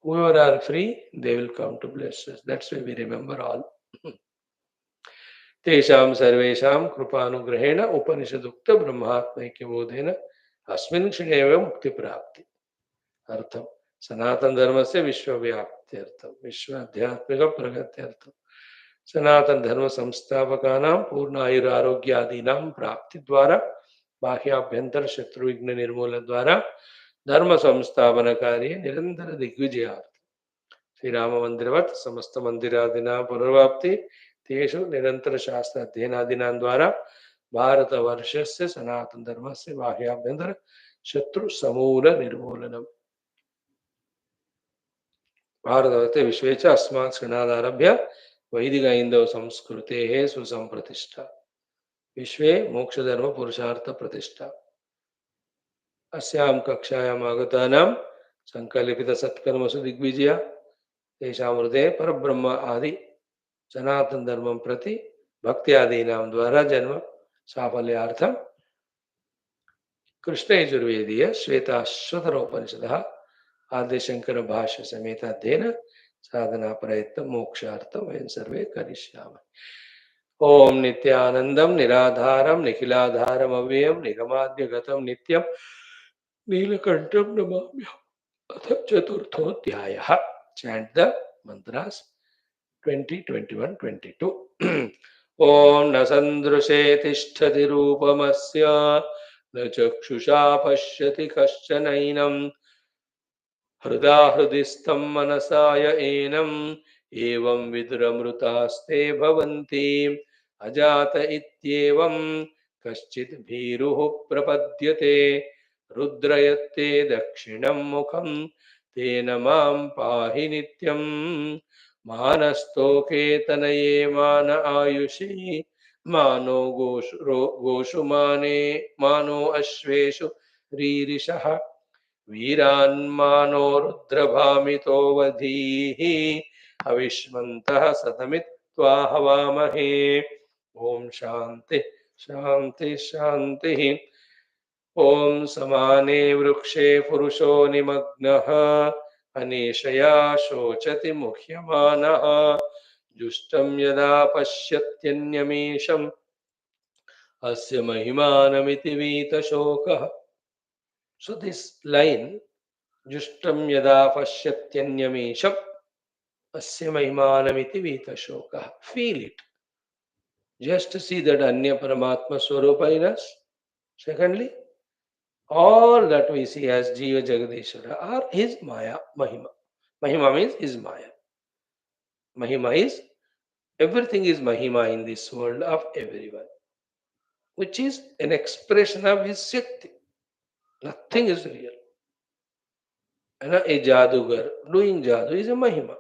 Whoever are free, they will come to bless us. That's why we remember all. तेषां सर्वेषां कृपानुग्रहेण उपनिषदुक्त ब्रह्मात्मैक्यबोधेन अस्मिन् क्षणे एव मुक्ति प्राप्ति. अर्थम सनातन धर्म से विश्वव्याप्त्यर्थम विश्व आध्यात्मिक प्रगत्यर्थम सनातन धर्म संस्थापकानां पूर्णायुरारोग्यादीनां प्राप्ति द्वारा बाह्याभ्यंतर शत्रु विघ्न निर्मूलन द्वारा धर्म संस्थापन कार्य निरंतर दिग्विजयार्थ श्री राम मंदिरवत् समस्त मंदिरादीनां पुनर्वाप्ति तेषु निरंतर शास्त्र अध्ययनादीनां द्वारा भारत वर्षस्य सनातन धर्मस्य बाह्याभ्यंतर शत्रु समूल निर्मूलनम्. भारतवर्ते विश्वे च अस्मात् क्षणादारभ्य वैदिक ऐन्दव संस्कृतेः सुसंप्रतिष्ठा विश्वे मोक्षधर्म पुरुषार्थ प्रतिष्ठा. अस्यां कक्षायाम् आगतानां संकल्पित सत्कर्मसु दिग्विजया तेषां हृदये परब्रह्म आदि सनातन धर्मं प्रति भक्ति आदीनां द्वारा जन्म साफल्यार्थं कृष्ण यजुर्वेदीय श्वेताश्वतर उपनिषदः आद्यशंकर भाष्य समेत अध्ययन साधना प्रयत्न मोक्षार्थं वयं सर्वे करिष्यामः. ओम नित्यानंदं निराधारं निखिलाधारम् अव्ययं निगमाद्यगतं नित्यं नीलकंठं नमाम्यहम्. अथ चतुर्थोऽध्यायः. Chant the mantras 20, 21, 22. ओम न सन्दृशे तिष्ठति रूपमस्य न चक्षुषा पश्यति कश्चनैनं हृदा हृदि स्तं मनसा य एनम् एवं विदुरमृतास्ते भवन्ति अजात इत्येवं कश्चित् भीरुः प्रपद्यते रुद्रयत्ते दक्षिणं मुखं तेन मां पाहि नित्यं मानस्तोके तनये मान आयुषि मानो गोषु माने मानो अश्वेषु रीरिषः वीरान्मानो रुद्रभामितो वधीः अविष्मन्तः सतमित्वा हवामहे. ओम शांति शांति शांति. ओम समाने वृक्षे पुरुषो निमग्नः अनेशया शोचति मुह्यमानः जुष्टं यदा पश्यत्यन्यमीशम् अस्य महिमानमिति वीतशोकः. So this line, Jushtam yada pasyatyanyamesham asya mahimanamiti vitashoka. Feel it. Just to see that Anya Paramatma Swarupa in us. Secondly, All that we see as Jiva Jagadeshwara are his Maya, Mahima. Mahima means his Maya. Mahima is everything is Mahima in this world of everyone, which is an expression of his Shakti. Nothing is real. And a Jadugar doing Jadu is a Mahima.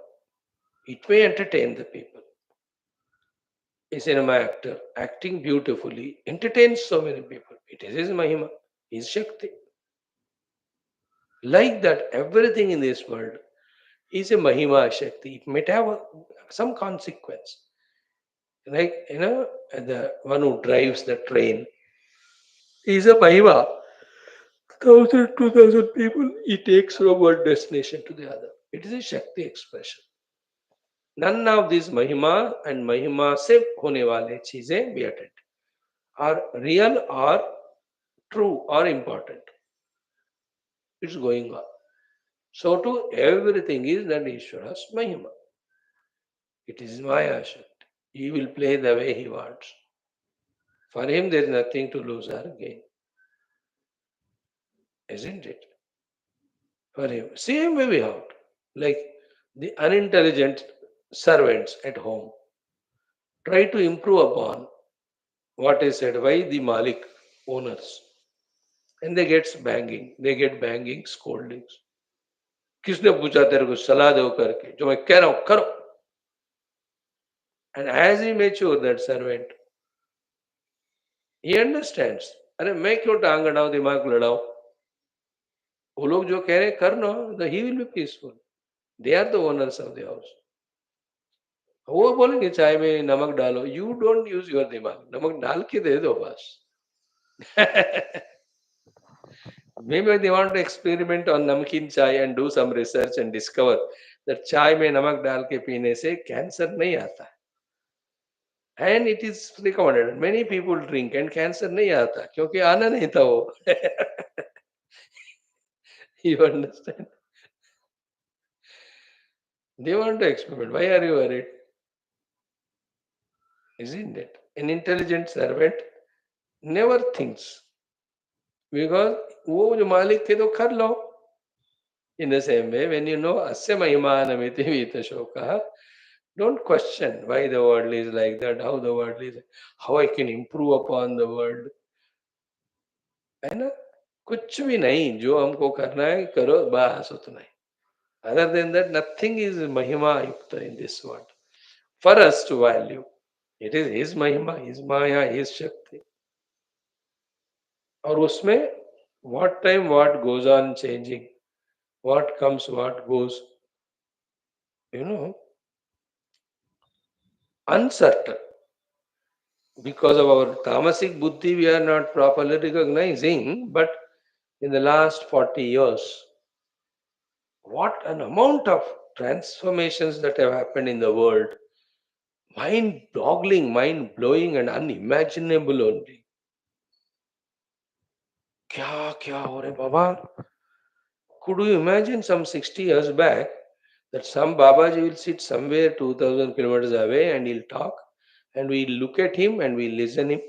It may entertain the people. A cinema actor acting beautifully entertains so many people. It is his Mahima, his Shakti. Like that, everything in this world is a Mahima Shakti. It might have some consequence. Like, the one who drives the train is a Mahima. 1,000, 2,000 people, he takes from one destination to the other. It is a Shakti expression. None of these Mahima and Mahima से होने वाले चीजें be attended are real or true or important. It's going on. So too, everything is that Ishvara's Mahima. It is Maya Shakti. He will play the way he wants. For him, there is nothing to lose or gain. Isn't it? For him. Same way we have. Like the unintelligent servants at home try to improve upon what is said by the Malik owners. And they get banging scoldings. किसने पूछा तेरे को सलाह दो करके जो मैं कह रहा हूं करो. And as he matures, that servant, he understands. अरे मैं क्यों टांग अड़ाऊं दिमाग लड़ाऊं. वो लोग जो कह रहे हैं करना, he will be peaceful. They are the owners of the house. वो बोलेंगे चाय में नमक डालो. You don't use your दिमाग. नमक डाल के दे दो बस. Maybe they want to experiment on namkeen chai and do some research and discover that chai में नमक डाल के पीने से कैंसर नहीं आता. And it is recommended. Many people drink and cancer नहीं आता क्योंकि आना नहीं था वो. You understand? They want to experiment. Why are you worried? Isn't it? An intelligent servant never thinks because वो जो मालिक थे तो कर लो. In the same way, when you know asya mahimanamiti vita shoka, don't question why the world is like that, how the world is, how I can improve upon the world. है ना? कुछ भी नहीं, जो हमको करना है करो बस उतना ही. Other than that, nothing is mahima yukta in this world for us to value. It is his mahima, his maya, his shakti. और उसमें what time what goes on changing, what comes, what goes, you know, uncertain. Because of our tamasic buddhi, we are not properly recognizing, but in the last 40 years, what an amount of transformations that have happened in the world. Mind boggling, mind blowing, and unimaginable only. Kya ho raha hai, Baba? Could you imagine some 60 years back that some Babaji will sit somewhere 2000 kilometers away and he'll talk and we look at him and we listen him?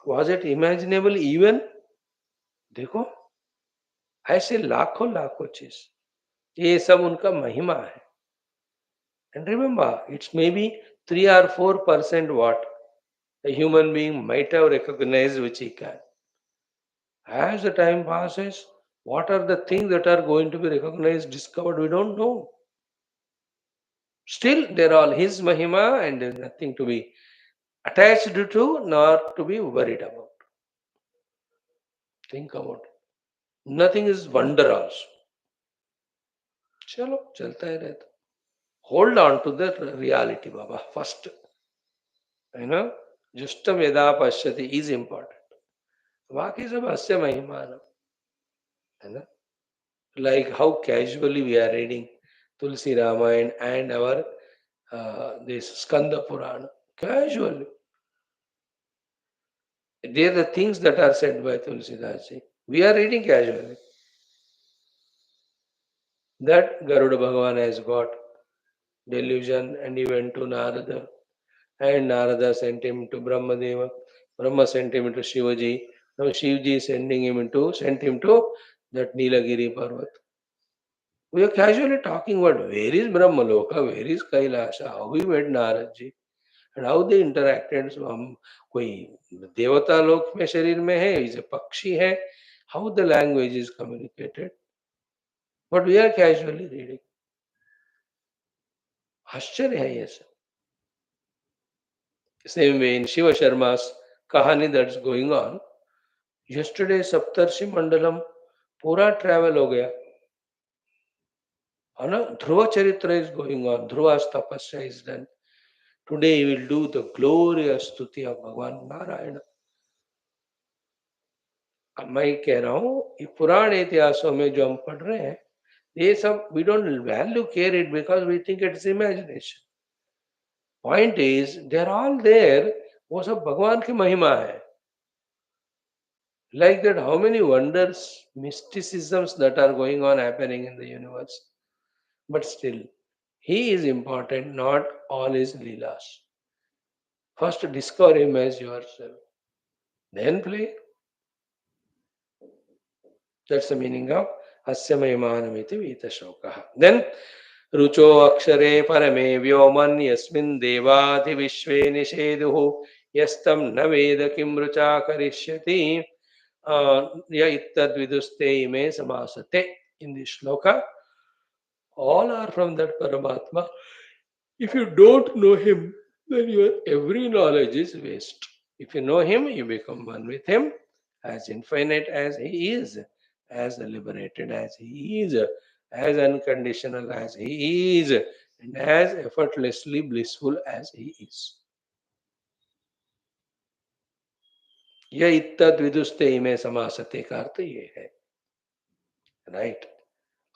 Was it imaginable even? देखो ऐसे लाखों लाखों चीज ये सब उनका महिमा है. And remember, it's maybe 3 or 4% what a human being might have recognized which he can. As the time passes, what are the things that are going to be recognized, discovered, we don't know. Still, they're all his mahima and there's nothing to be attached to nor to be worried about. Think about it. Nothing is wonder also. चलो चलता ही रहता. Hold on to the reality, Baba, first. Justam yada pashyati is important. बाकी सब हास्य महिमान है ना. Like how casually we are reading Tulsi Ramayana and our this Skanda Purana. Casually. They are the things that are said by Tulsidas ji. We are reading casually. That Garuda Bhagavan has got delusion and he went to Narada. And Narada sent him to Brahmadeva. Brahma sent him to Shivaji. Now Shivji is sent him to that Nilagiri Parvat. We are casually talking about where is Brahmaloka, where is Kailasa, how we met Naradji, and how they interacted. So हम कोई देवता लोक में शरीर में है, इसे पक्षी है, how the language is communicated. But we are casually reading. आश्चर्य है ये सब. Same way in Shiva Sharma's kahani that's going on. Yesterday Saptarshi Mandalam पूरा ट्रैवल हो गया है ना. ध्रुव चरित्र is going on. Dhruva's tapasya is done. Today we will do the glorious stuti of Bhagwan Narayana. अब मैं कह रहा हूँ ये पुराण इतिहासों में जो हम पढ़ रहे हैं ये सब we don't value care it because we think it's imagination. Point is they're all there. वो सब भगवान की महिमा है. Like that, how many wonders, mysticisms that are going on happening in the universe. But still, he is important, not all his leelas. First discover him as yourself. Then play. That's the meaning of Asya Mahimanamiti Vitashokaha. Then Rucho Akshare Parame Vyoman Yasmin Devati Vishve Nisheduhu Yastam Naveda Kim Rucha Karishyati Ya Ittad Viduste Ime Samasate. In this shloka, all are from that Paramatma. If you don't know him, then your every knowledge is waste. If you know him, you become one with him, as infinite as he is, as liberated as he is, as unconditional as he is, and as effortlessly blissful as he is. यह इत्तद विदुस्ते में समासते का अर्थ ये है. Right?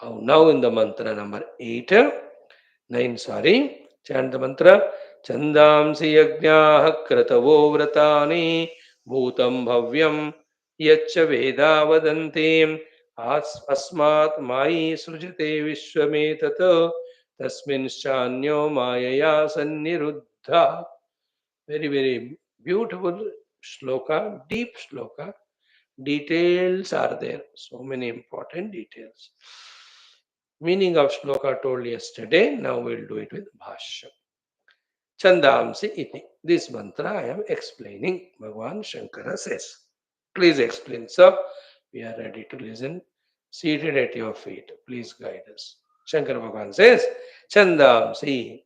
Now in the mantra number 9, sorry. Chant the mantra. Chandamsi yajñāh kratavo vrataनि bhūtam bhavyam yacca veda vadanti asmat mayi srujate vishwametat tasminśānyo mayaya sanniruddha. Very, very beautiful shloka, deep shloka. Details are there. So many important details. Meaning of shloka told yesterday. Now we'll do it with Bhashyam. Chandamsi iti. This mantra I am explaining. Bhagwan Shankara says. Please explain, sir. We are ready to listen. Seated at your feet. Please guide us. Shankara Bhagwan says, Chandamsi.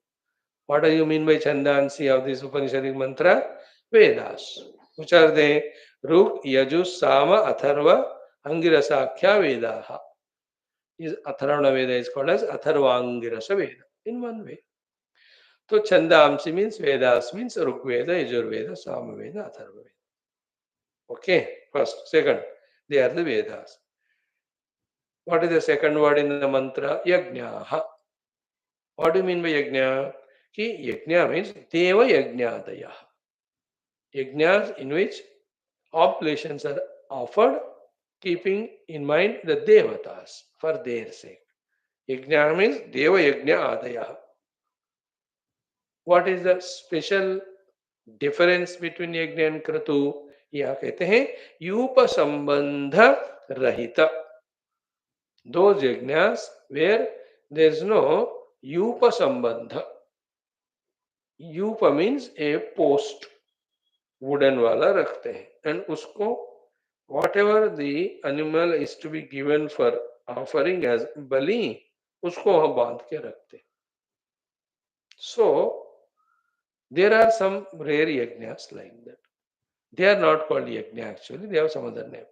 What do you mean by Chandansi of this Upanishadic mantra? Vedas. Which are they? Ruk, Yajus, Sama, Atharva, Angirasakhya Vedaha. Is Atharvana Veda is called as Atharvangirasa Veda in one way. So Chandamsi means Vedas, means Ruk Veda, Yajur Veda, Sama Veda, Atharva Veda. Okay, first. Second, they are the Vedas. What is the second word in the mantra? Yajnaha. What do you mean by Yajna? Yajna means Deva Yajnadaya. Yajnas in which oblations are offered keeping in mind the Devatas for their sake. Yajna means Deva Yajna Adaya. What is the special difference between Yajna and Kratu? यह कहते हैं यूप संबंध रहित. Those yajnas where there is no yupa sambandha. Yupa means a post, wooden वाला रखते हैं, and उसको whatever the animal is to be given for offering as bali, उसको हम बांध के रखते हैं. So there are some rare yajnas like that. They are not called yajna actually, they have some other name.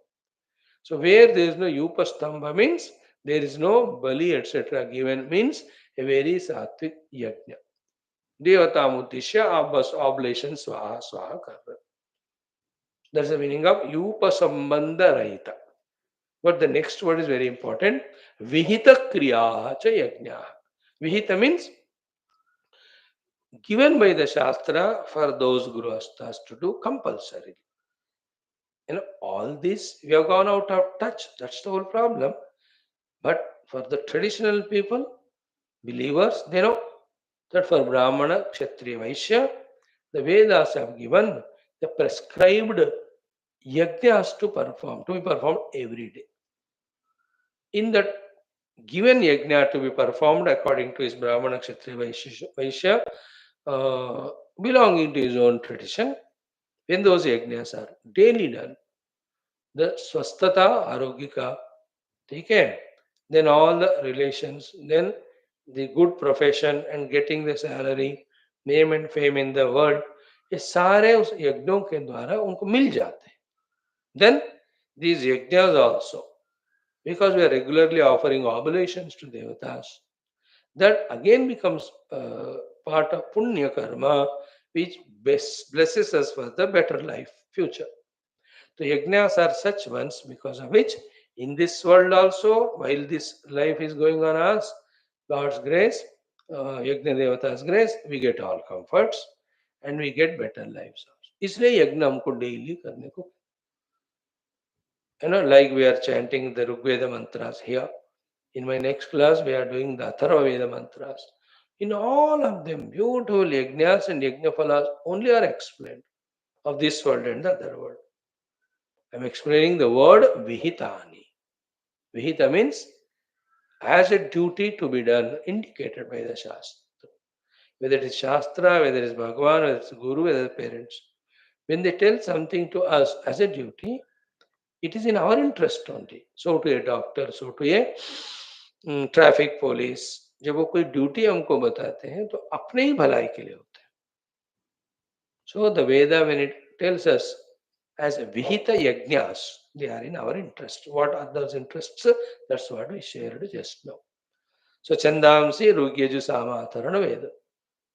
So where there is no yupa stambha means there is no bali etc. given, means a very sattvic yajna. Devata muddishya आप बस oblation स्वाहा स्वाहा कर रहे. That's the meaning of yupa sambandha rahita. But the next word is very important. Vihita kriya cha yajna. Vihita means given by the Shastra for those grihasthas to do compulsorily. All this we have gone out of touch. That's the whole problem. But for the traditional people, believers, they know that for Brahmana, Kshatriya, Vaishya, the Vedas have given the prescribed yajnas to be performed every day. In that given yajna to be performed according to his Brahmana, Kshatriya, Vaishya, belonging to his own tradition, when those yajnas are daily done, the swasthata, arogika, okay, then all the relations, then the good profession and getting the salary, name and fame in the world, ये सारे उस यज्ञों के द्वारा उनको मिल जाते हैं. Then these yajnas also, because we are regularly offering oblations to devatas, that again becomes part of punya karma, which blesses us for the better life, future. So yajnas are such ones because of which in this world also, while this life is going on us, God's grace, yajna devata's grace, we get all comforts and we get better lives also. इसलिए यज्ञ हमको daily करने को, like we are chanting the Rigveda mantras here. In my next class, we are doing the Atharva Veda mantras. In all of them, beautiful yajnas and yajnapalas only are explained of this world and the other world. I am explaining the word vihitani. Vihita means as a duty to be done, indicated by the Shastra. Whether it is Shastra, whether it is Bhagavan, whether it is Guru, whether it is parents. When they tell something to us as a duty, it is in our interest only. So to a doctor, so to a traffic police, जब वो कोई duty हमको बताते हैं तो अपने ही भलाई के लिए होते हैं. So the Veda, when it tells us as vihita yajnas, they are in our interest. What are those interests? That's what we shared just now. So Chandamsi Rugyaju Samatharana Veda.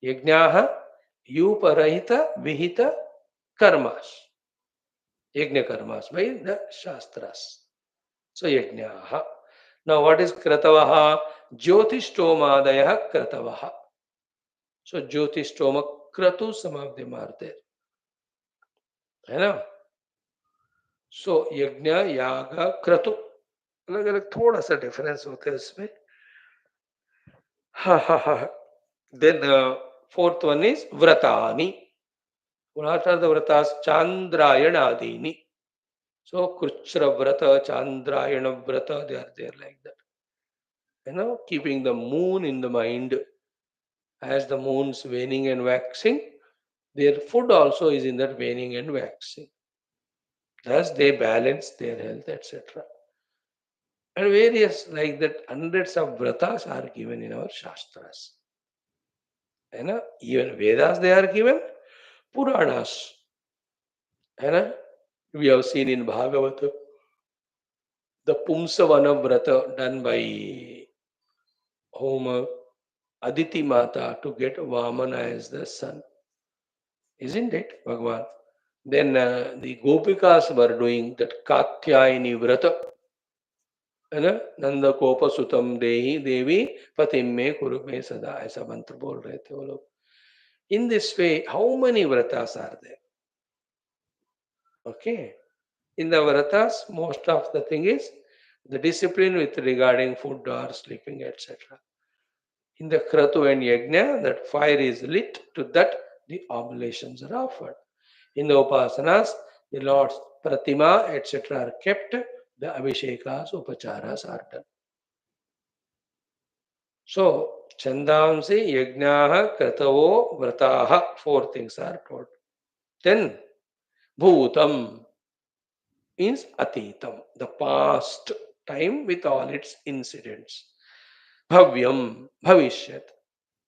Yajnaha Yuparahita Vihita Karmas. Yajna Karmas by the Shastras. So Yajnaha. Now what is Kratavaha? Jyotishtomadaya Kratavaha. So Jyotistoma Kratu, some of them are there. है ना. सो यज्ञ याग क्रतु अलग अलग थोड़ा सा difference होता है इसमें. हा हा हा. Then fourth one is vratani. What are the vratas? Chandrayanadini. So Kruchra vrata, Chandrayana vrata, they are there like that. Keeping the moon in the mind. As the moon's waning and waxing, their food also is in that waning and waxing. Thus they balance their health, etc. And various like that, hundreds of vratas are given in our Shastras. Even Vedas they are given, Puranas. We have seen in Bhagavata, the Pumsavana Vrata done by Homa Aditi Mata to get Vamana as the son. Isn't it, Bhagavan? Then the Gopikas were doing that Katyayini Vrata. है ना. नंद कोप सुतम देही देवी पतिम में कुरु में सदा, ऐसा मंत्र बोल रहे थे वो लोग. In this way, how many vratas are there? Okay. In the vratas, most of the thing is the discipline with regarding food or sleeping, etc. In the kratu and yajna, that fire is lit, to that the oblations are offered. In the upasanas, the Lord's pratima, etc. are kept, the abhishekas, upacharas are done. So, Chandamsi, Yajnaha, Kratavo, Vrataha, four things are told. Then, Bhutam means Atitam, the past time with all its incidents. Bhavyam, Bhavishyat,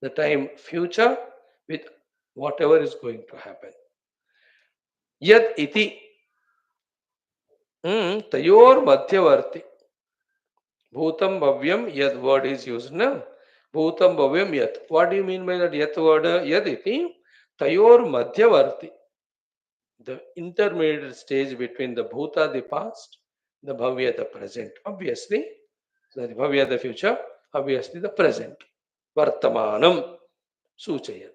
the time future with whatever is going to happen. Yad iti, tayor madhyavarti. Bhutam Bhavyam, yad word is used now. Bhutam Bhavyam yat. What do you mean by that yat word? Yad iti, tayor madhyavarti. The intermediate stage between the Bhuta, the past, the Bhavya, the present. Obviously, the Bhavya, the future, obviously the present. Vartamanam suchayat.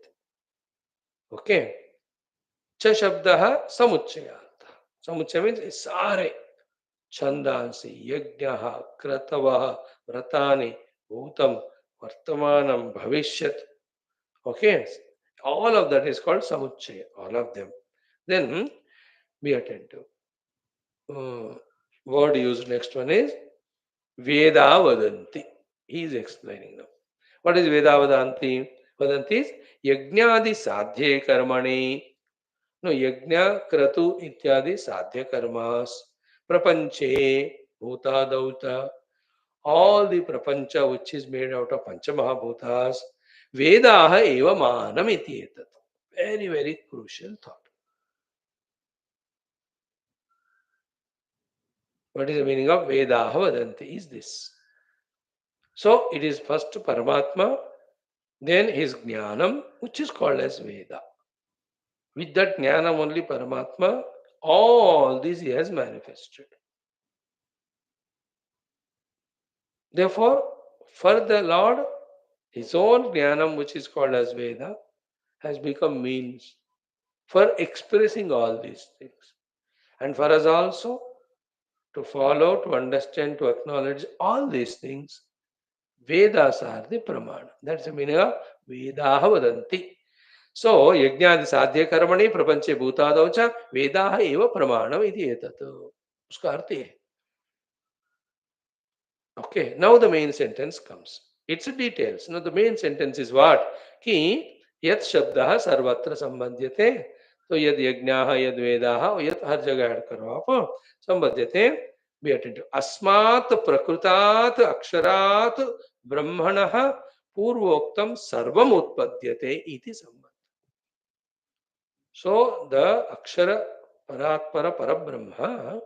Okay. Cha shabdaha samuchayat. Samuchaya means sare. Chandansi, yajnaha, kratavaha, vratani, bhutam, vartamanam, bhavishyat. Okay. All of that is called samuchaya. All of them. Then be attentive. word used next one is Veda Vadanti. He is explaining now. What is Veda Vadanti? Vadanti is Yajnadi Sadhye Karmani. No, Yajna Kratu Ityadi Sadhya Karmas. Prapanche Bhuta Dauta. All the Prapancha which is made out of Pancha Mahabhutas. Vedaha eva manam iti etat. Very, very crucial thought. What is the meaning of Vedaha Vadanti? Is this. So it is first Paramatma, then his Jnanam, which is called as Veda. With that Jnanam only Paramatma, all this he has manifested. Therefore, for the Lord, his own Jnanam, which is called as Veda, has become means for expressing all these things. And for us also, to follow, to understand, to acknowledge all these things, Vedas are the Pramana. That's the meaning of Vedaha Vadanti. So, यज्ञादि साध्य कर्मणि प्रपंचे भूतादौ च वेदाः एव प्रमाणम् इति एतत् उसका अर्थ है. Okay, now the main sentence comes. It's details. Now the main sentence is what? कि यत् शब्दः सर्वत्र संबध्यते. तो यद यज्ञाः यद वेदाः यत् हर जगह ऐड करो आप संबध्यते. Be attentive. अस्मात् प्रकृतात् अक्षरात् ब्रह्मणः पूर्वोक्तं सर्वम् उत्पद्यते इति संबद्धः. So the Akshara Paratpara Parabrahma,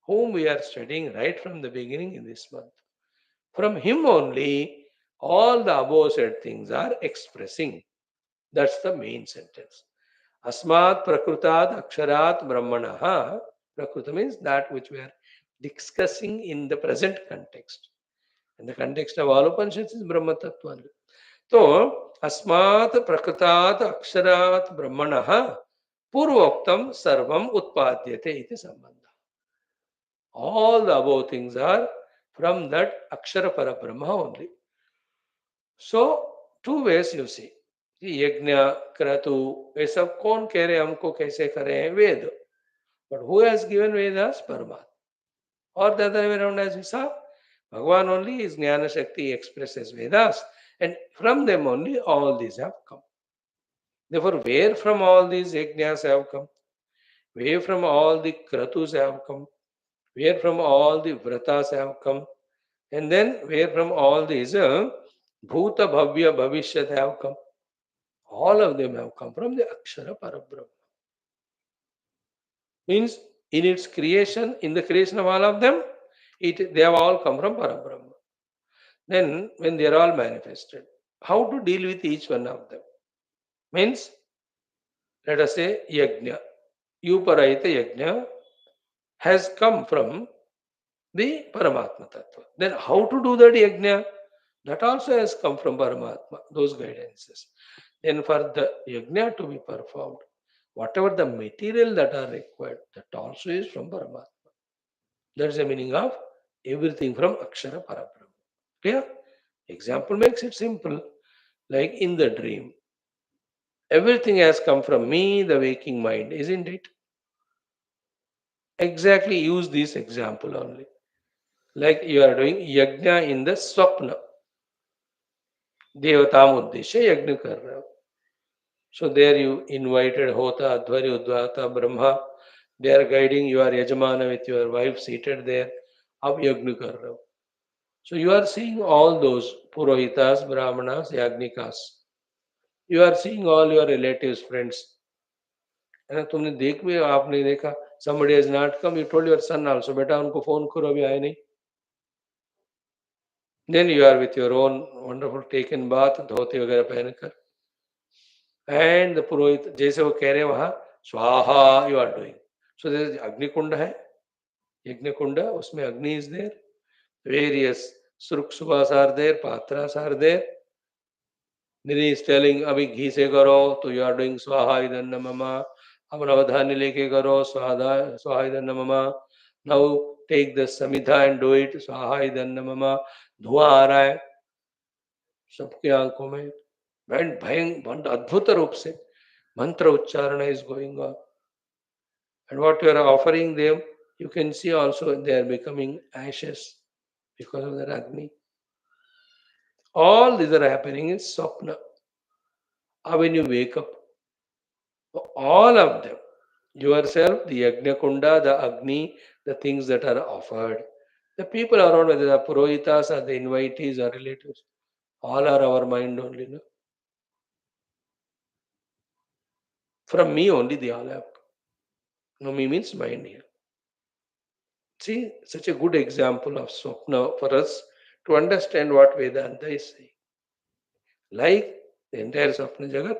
whom we are studying right from the beginning in this month, from him only all the above said things are expressing. That's the main sentence. Asmat Prakrutat Aksharat Brahmanaha. Prakruta means that which we are discussing in the present context. In the context of all Upanishads is Brahma Tattva. So, Asmat Prakrutat Aksharat Brahmanaha Purvoktam Sarvam Utpadyate iti Sambandha. All the above things are from that Akshara Parabrahma only. So, two ways you see. यज्ञ क्रतु ये सब कौन कह रहे हमको कैसे करें वेद but who has given Vedas? Paramatma. Or the other way around as we saw, Bhagavan only is Jnana Shakti expresses Vedas and from them only all these have come. Therefore, where from all these yajnas have come? Where from all the kratus have come? Where from all the vratas have come? And then where from all these bhuta bhavya bhavishyat have come? All of them have come from the Akshara Parabrahma. Means in its creation, in the creation of all of them, they have all come from Parabrahma. Then when they are all manifested, how to deal with each one of them? Means, let us say yajna. Uparayita yajna has come from the Paramatma Tattva. Then how to do that yajna? That also has come from Paramatma, those guidances. Then for the yajna to be performed, whatever the material that are required, that also is from Paramatma. That's the meaning of everything from Akshara Parabrahma. Clear? Example makes it simple. Like in the dream, everything has come from me, the waking mind, isn't it? Exactly use this example only. Like you are doing yajna in the swapna. देवताम उद्देश्य यज्ञ कर रहे हो. So there you invited Hota, Adhvari, Udvata, Brahma. They are guiding your Yajamana with your wife seated there. अब यज्ञ कर रहे हो. So you are seeing all those Purohitas, Brahmanas, Yagnikas. You are seeing all your relatives, friends. है ना तुमने देख भी आपने देखा somebody has not come, you told your son also, बेटा उनको फोन करो अभी आए नहीं. Then you are with your own wonderful taken bath, धोती वगैरह पहनकर. And the Purohit, जैसे वो कह रहे हैं वहाँ स्वाहा you are doing. So there is Agni Kunda है, Yajna Kunda, उसमें Agni is there. Various Sruksubhas are there, Patras are there. Then he is telling अभी घी से करो तो you are doing स्वाहा इदन्न ममा. अब नवधान्य लेके करो स्वाहा इदन्न mama. Now take the samidha and do it स्वाहा इदन्न ममा. धुआं आ रहा है सबके आंखों में. भयंकर अद्भुत रूप से mantra ucharana is going on. And what you are offering them, You can see also they are becoming ashes because of the Agni. All these are happening in Swapna. Or when you wake up, all of them, yourself, the Yajna Kunda, the Agni, the things that are offered, the people around, whether the Purohitas or the invitees or relatives, all are our mind only. No? From me only they all have. No, me means mind here. See, such a good example of Swapna for us to understand what Vedanta is saying. Like the entire Swapna Jagat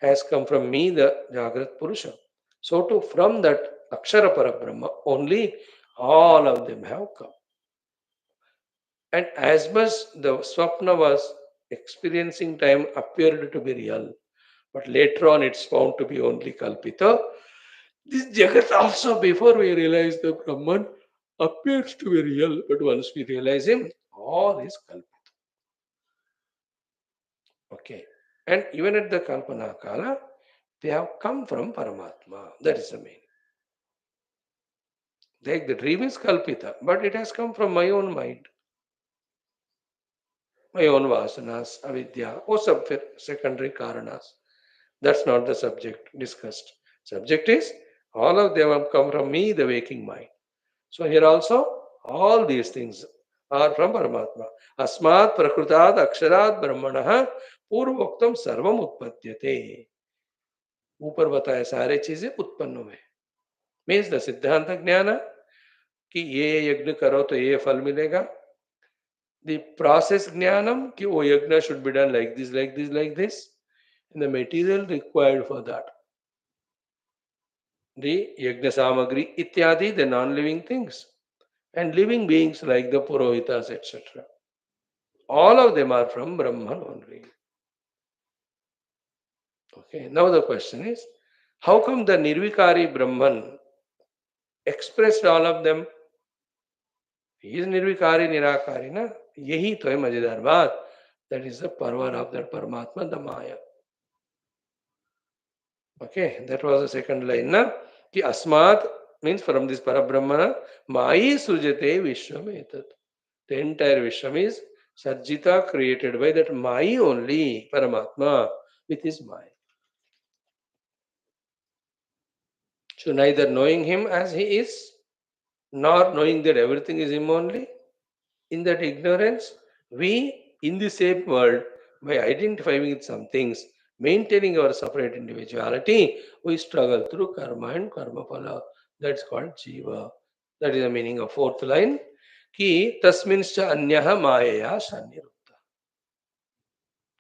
has come from me, the Jagrat Purusha. So to from that Akshara Parabrahma, only all of them have come. And as much the Swapna was experiencing time appeared to be real, but later on it's found to be only Kalpita. This Jagat also, before we realize the Brahman, appears to be real, but once we realize him, all is Kalpita. Okay. And even at the Kalpana Kala, they have come from Paramatma. That is the meaning. Like the dream is Kalpita, but it has come from my own mind, my own vasanas, avidya, or some secondary karanas. That's not the subject discussed. Subject is all of them have come from me, the waking mind. So here also, all these things are from Paramatma. Asmat prakrutad aksharat brahmanah पूर्वोक्तम सर्वम उत्पद्यते. ऊपर बताए सारे चीजें उत्पन्न हुए. Means the सिद्धांत ज्ञान कि ये यज्ञ करो तो ये फल मिलेगा. The process jnanam ki oh yajna should be done like this, like this, like this, and the material required for that. The yajna samagri ityadi, the non-living things, and living beings like the purohitas, etc. All of them are from Brahman only. Okay. Now the question is, how come the Nirvikari Brahman expressed all of them? He is Nirvikari, Nirakari, na? Yehi to hai mazedar baat. That is the power of that Paramatma, the Maya. Okay, that was the second line. Na? Ki asmat means from this Parabrahmana, Mayi Sujate Vishwam etat. The entire Vishwam is Sarjita, created by that Mayi only, Paramatma, with his Maya. So neither knowing him as he is, nor knowing that everything is him only, in that ignorance, we in the same world, by identifying with some things, maintaining our separate individuality, we struggle through karma and karma phala. That's called jiva. That is the meaning of fourth line. Ki tasminscha anyaha mayaya sannirupta.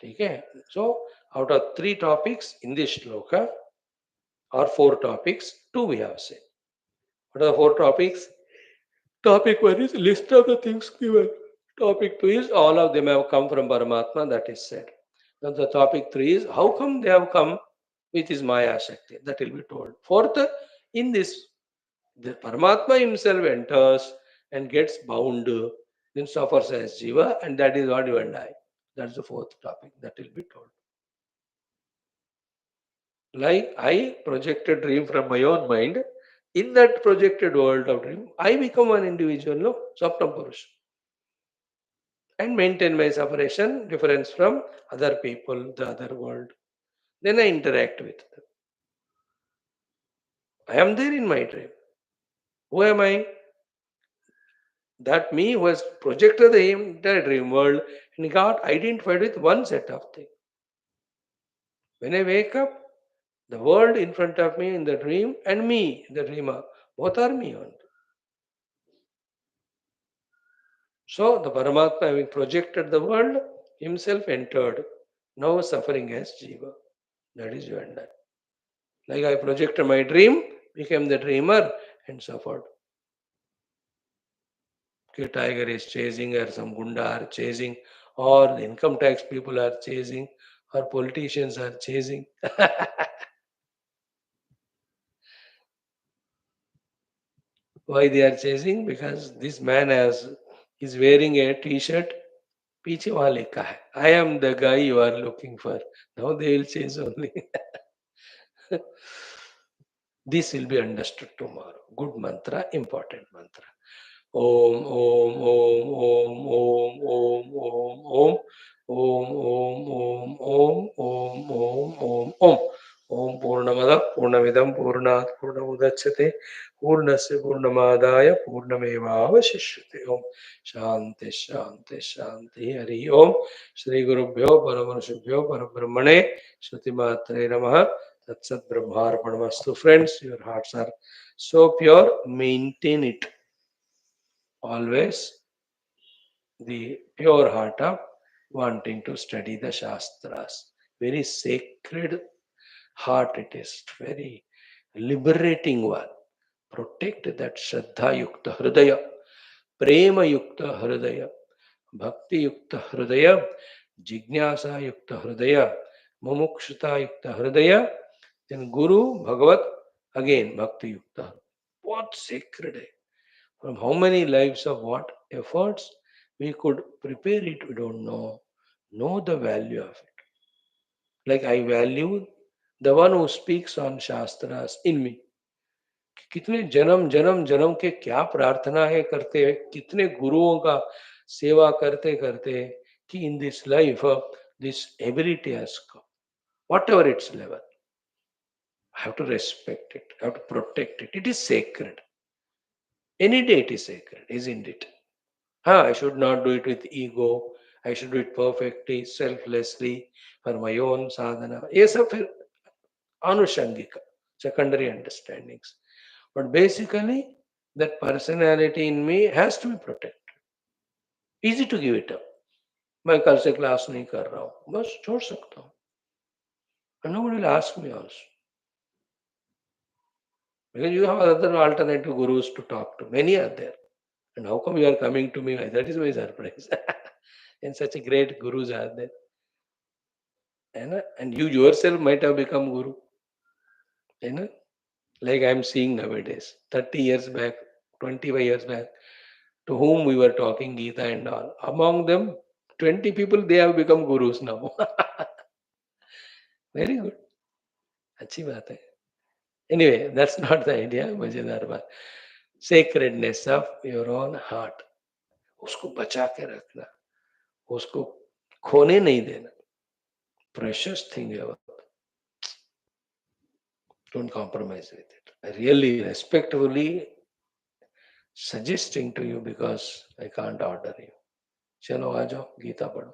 Okay? So, out of three topics in this shloka, or four topics, two we have said. What are the four topics? Topic one is list of the things given. Topic two is all of them have come from Paramatma, that is said. Now the topic three is how come they have come with his Maya Shakti, that will be told. Fourth, in this, the Paramatma himself enters and gets bound, then suffers as Jiva, and that is what you and I. That's the fourth topic that will be told. Like I projected dream from my own mind, in that projected world of dream, I become an individual, no? Saptam Purusha. And maintain my separation, difference from other people, the other world. Then I interact with them. I am there in my dream. Who am I? That me who has projected the entire dream world and got identified with one set of things. When I wake up, the world in front of me in the dream and me, the dreamer, both are me only. So the Paramatma having projected the world, himself entered, now suffering as Jiva. That is you and I. Like I projected my dream, became the dreamer and suffered. Okay, tiger is chasing or some gunda are chasing or the income tax people are chasing or politicians are chasing. Why they are chasing? Because this man is wearing a t-shirt. पीछे वहां लिखा है I am the guy you are looking for. Now they will chase only. This will be understood tomorrow. Good mantra, important mantra. Om, Om, Om, Om, Om, Om, Om, Om. Om, Om, Om, Om, Om, Om, Om, Om. Om Purnamada Purnamidam Purnat Purnamudachyate Purnasya Purnamadaya Purnamevavashishyate. Om Shanti Shanti Shanti Hari Om Shri Gurubhyo Paramanushabhyo Parabrahmane Shruti Matre Namaha Tatsat Brahmarpanamastu. Friends, your hearts are so pure, maintain it always, the pure heart of wanting to study the Shastras. Very sacred heart it is, very liberating one. Protect that Shraddha Yukta Hridaya, Prema Yukta Hridaya, Bhakti Yukta Hridaya, Jignasa Yukta Hridaya, Mumukshita Yukta Hridaya, then Guru, Bhagavat, again Bhakti Yukta. What sacred! From how many lives of what efforts we could prepare it, we don't know. Know the value of it. Like I value the one who speaks on Shastras in me. कितने जन्म जन्म जन्म के क्या प्रार्थना है करते हैं, कितने गुरुओं का सेवा करते करते कि in this life this ability has come, whatever its level. I have to respect it, I have to protect it. It is sacred. Any day it is sacred, isn't it? I should not do it with ego. I should do it perfectly, selflessly, for my own sadhana. Yes, फिर anushangika, secondary understandings. But basically, that personality in me has to be protected. Easy to give it up. मैं कल से class नहीं कर रहा हूँ, बस छोड़ सकता हूँ. And nobody will ask me also. Because you have other alternative gurus to talk to. Many are there. And how come you are coming to me? That is my surprise. And such a great gurus are there. And you yourself might have become guru. Like I am seeing nowadays, 30 years back, 25 years back, to whom we were talking Gita and all. Among them, 20 people, they have become gurus now. Very good. अच्छी बात है. Anyway, that's not the idea. मजेदार बात. Sacredness of your own heart. उसको बचा के रखना. उसको खोने नहीं देना. Precious thing ever. Don't compromise with it. I really respectfully suggesting to you because I can't order you. चलो आ जाओ गीता पढ़ो.